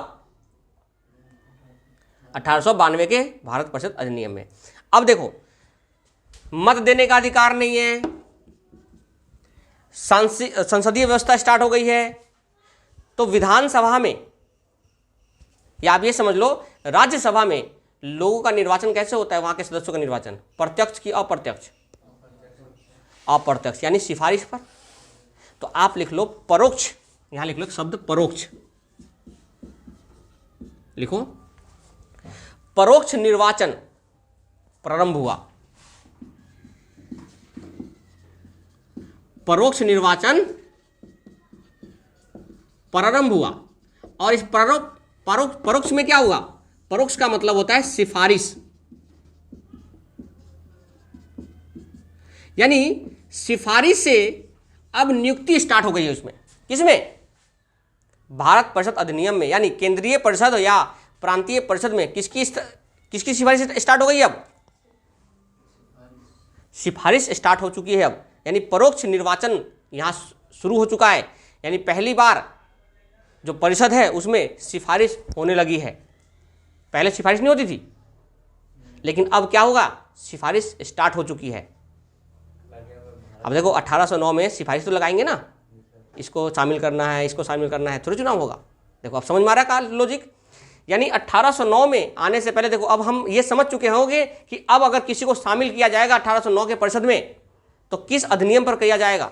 Speaker 1: 1892 के भारत परिषद अधिनियम में। अब देखो, मत देने का अधिकार नहीं है, संसदीय व्यवस्था स्टार्ट हो गई है, तो विधानसभा में, या आप ये समझ लो राज्यसभा में लोगों का निर्वाचन कैसे होता है? वहां के सदस्यों का निर्वाचन प्रत्यक्ष की अप्रत्यक्ष? अप्रत्यक्ष, यानी सिफारिश पर। तो आप लिख लो परोक्ष, यहां लिख लो शब्द परोक्ष, लिखो परोक्ष निर्वाचन प्रारंभ हुआ। परोक्ष निर्वाचन प्रारंभ हुआ। और इस परोक्ष में क्या हुआ? परोक्ष का मतलब होता है सिफारिश, यानी सिफारिश से अब नियुक्ति स्टार्ट हो गई है उसमें। किसमें? भारत परिषद अधिनियम में, यानी केंद्रीय परिषद या प्रांतीय परिषद में किसकी सिफारिश स्टार्ट हो गई? अब सिफारिश स्टार्ट हो चुकी है अब, यानी परोक्ष निर्वाचन यहां शुरू हो चुका है। यानी पहली बार जो परिषद है उसमें सिफारिश होने लगी है। पहले सिफारिश नहीं होती थी, लेकिन अब क्या होगा? सिफारिश स्टार्ट हो चुकी है। अब देखो 1809 में सिफारिश तो लगाएंगे ना, इसको शामिल करना है, इसको शामिल करना है, थोड़ी चुनाव होगा। देखो अब समझ में आ रहा है लॉजिक। यानी 1809 में आने से पहले देखो, अब हम ये समझ चुके होंगे कि अब अगर किसी को शामिल किया जाएगा 1809 के परिषद में, तो किस अधिनियम पर किया जाएगा?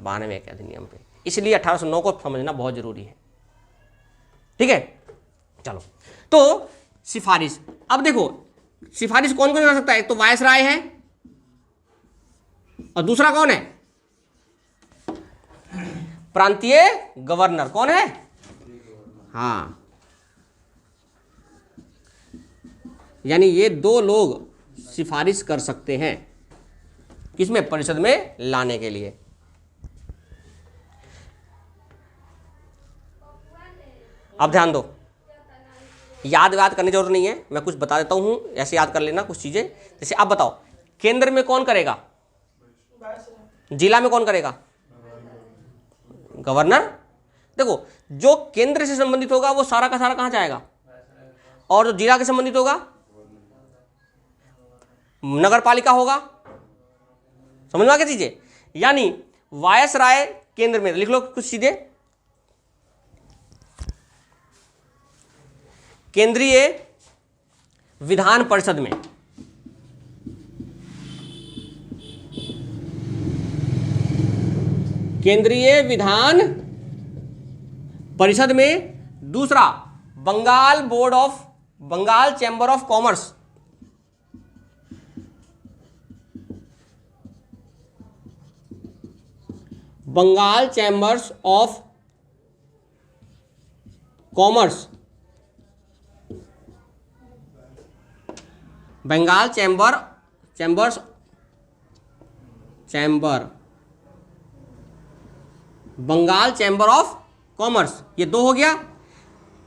Speaker 1: 92 के अधिनियम पे। इसलिए 1809 को समझना बहुत जरूरी है। ठीक है, चलो, तो सिफारिश। अब देखो सिफारिश कौन कौन कर सकता है? एक तो वायसराय है, और दूसरा कौन है? प्रांतीय गवर्नर। कौन है? हाँ, यानी ये दो लोग सिफारिश कर सकते हैं, किसमें? परिषद में लाने के लिए। अब ध्यान दो, याद करने की जरूरत नहीं है, मैं कुछ बता देता हूं, ऐसे याद कर लेना कुछ चीजें। जैसे आप बताओ, केंद्र में कौन करेगा? जिला में कौन करेगा? गवर्नर। देखो, जो केंद्र से संबंधित होगा वो सारा का सारा कहां जाएगा? और जो जिला के संबंधित होगा, नगर पालिका होगा। समझ में आ गई चीजें? यानी वायसराय केंद्र में, लिख लो कुछ सीधे, केंद्रीय विधान परिषद में, केंद्रीय विधान परिषद में। दूसरा, Bengal chamber of commerce, Bengal chambers of commerce, Bengal Bengal chamber of commerce, ये दो हो गया।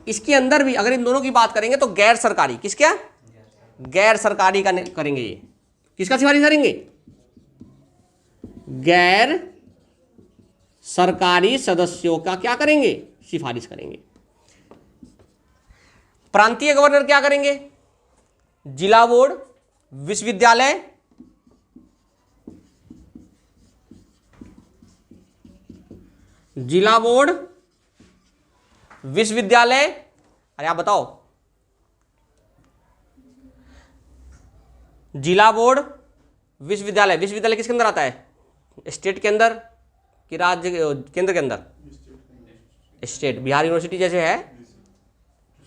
Speaker 1: इसके अंदर भी अगर इन दोनों की बात करेंगे तो गैर सरकारी, किसका? गैर सरकारी का करेंगे। ये किसका सिफारिश करेंगे? गैर सरकारी सदस्यों का क्या करेंगे? सिफारिश करेंगे। प्रांतीय गवर्नर क्या करेंगे? जिला बोर्ड, विश्वविद्यालय, जिला बोर्ड, विश्वविद्यालय। अरे आप बताओ, जिला बोर्ड, विश्वविद्यालय, विश्वविद्यालय किसके अंदर आता है? स्टेट के अंदर कि राज्य केंद्र के अंदर? स्टेट। बिहार यूनिवर्सिटी जैसे है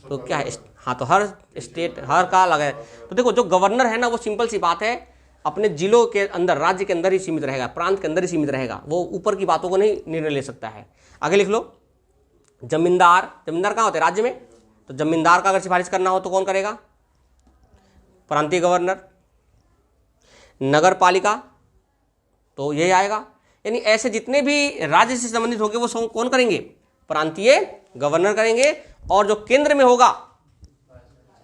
Speaker 1: तो क्या है? हाँ, तो हर स्टेट, हर का अलग है। तो देखो जो गवर्नर है ना, वो सिंपल सी बात है, अपने जिलों के अंदर, राज्य के अंदर ही सीमित रहेगा, प्रांत के अंदर ही सीमित रहेगा, वो ऊपर की बातों को नहीं निर्णय ले सकता है। आगे लिख लो, जमींदार, जमींदार कहाँ होते हैं? राज्य में। तो जमींदार का अगर सिफारिश करना हो तो कौन करेगा? प्रांतीय गवर्नर। नगर पालिका तो यही आएगा। यानी ऐसे जितने भी राज्य से संबंधित होंगे वो कौन करेंगे? प्रांतीय गवर्नर करेंगे, और जो केंद्र में होगा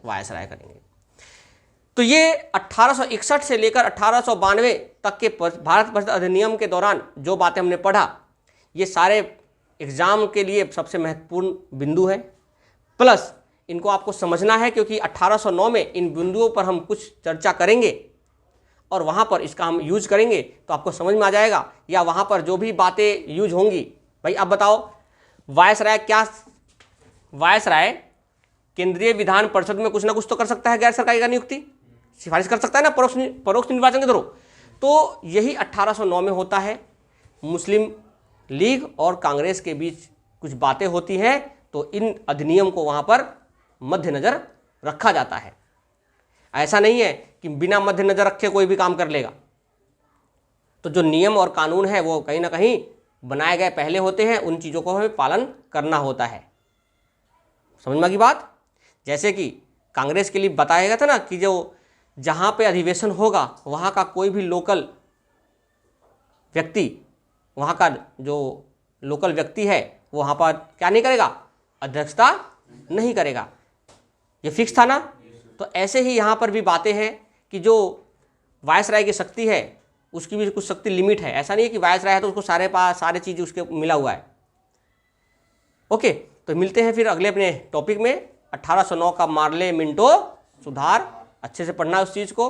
Speaker 1: वायसराय करेंगे। तो ये 1861 से लेकर 1892 तक के भारत परिषद अधिनियम के दौरान जो बातें हमने पढ़ा, ये सारे एग्जाम के लिए सबसे महत्वपूर्ण बिंदु हैं। प्लस इनको आपको समझना है, क्योंकि 1809 में इन बिंदुओं पर हम कुछ चर्चा करेंगे और वहाँ पर इसका हम यूज करेंगे तो आपको समझ में आ जाएगा, या वहाँ पर जो भी बातें यूज होंगी। भाई अब बताओ, वायसराय क्या, वायसराय केंद्रीय विधान परिषद में कुछ ना कुछ तो कर सकता है, गैर सरकारी का नियुक्ति, सिफारिश कर सकता है ना, परोक्ष निर्वाचन के थ्रू। तो यही 1809 में होता है। मुस्लिम लीग और कांग्रेस के बीच कुछ बातें होती हैं, तो इन अधिनियम को वहाँ पर मद्देनजर रखा जाता है। ऐसा नहीं है कि बिना मद्देनजर रखे कोई भी काम कर लेगा। तो जो नियम और कानून है वो कहीं ना कहीं बनाए गए पहले होते हैं, उन चीज़ों को हमें पालन करना होता है। समझ में की बात? जैसे कि कांग्रेस के लिए बताया गया था ना कि जो जहाँ पे अधिवेशन होगा वहाँ का कोई भी लोकल व्यक्ति, वहाँ का जो लोकल व्यक्ति है वो वहाँ पर क्या नहीं करेगा? अध्यक्षता नहीं करेगा। ये फिक्स था ना। तो ऐसे ही यहाँ पर भी बातें हैं कि जो वायसराय की शक्ति है उसकी भी कुछ शक्ति लिमिट है। ऐसा नहीं है कि वायसराय है तो उसको सारे चीज़ उसके मिला हुआ है। ओके, तो मिलते हैं फिर अगले अपने टॉपिक में। 1809 का मार्ले मिंटो सुधार, अच्छे से पढ़ना उस चीज़ को।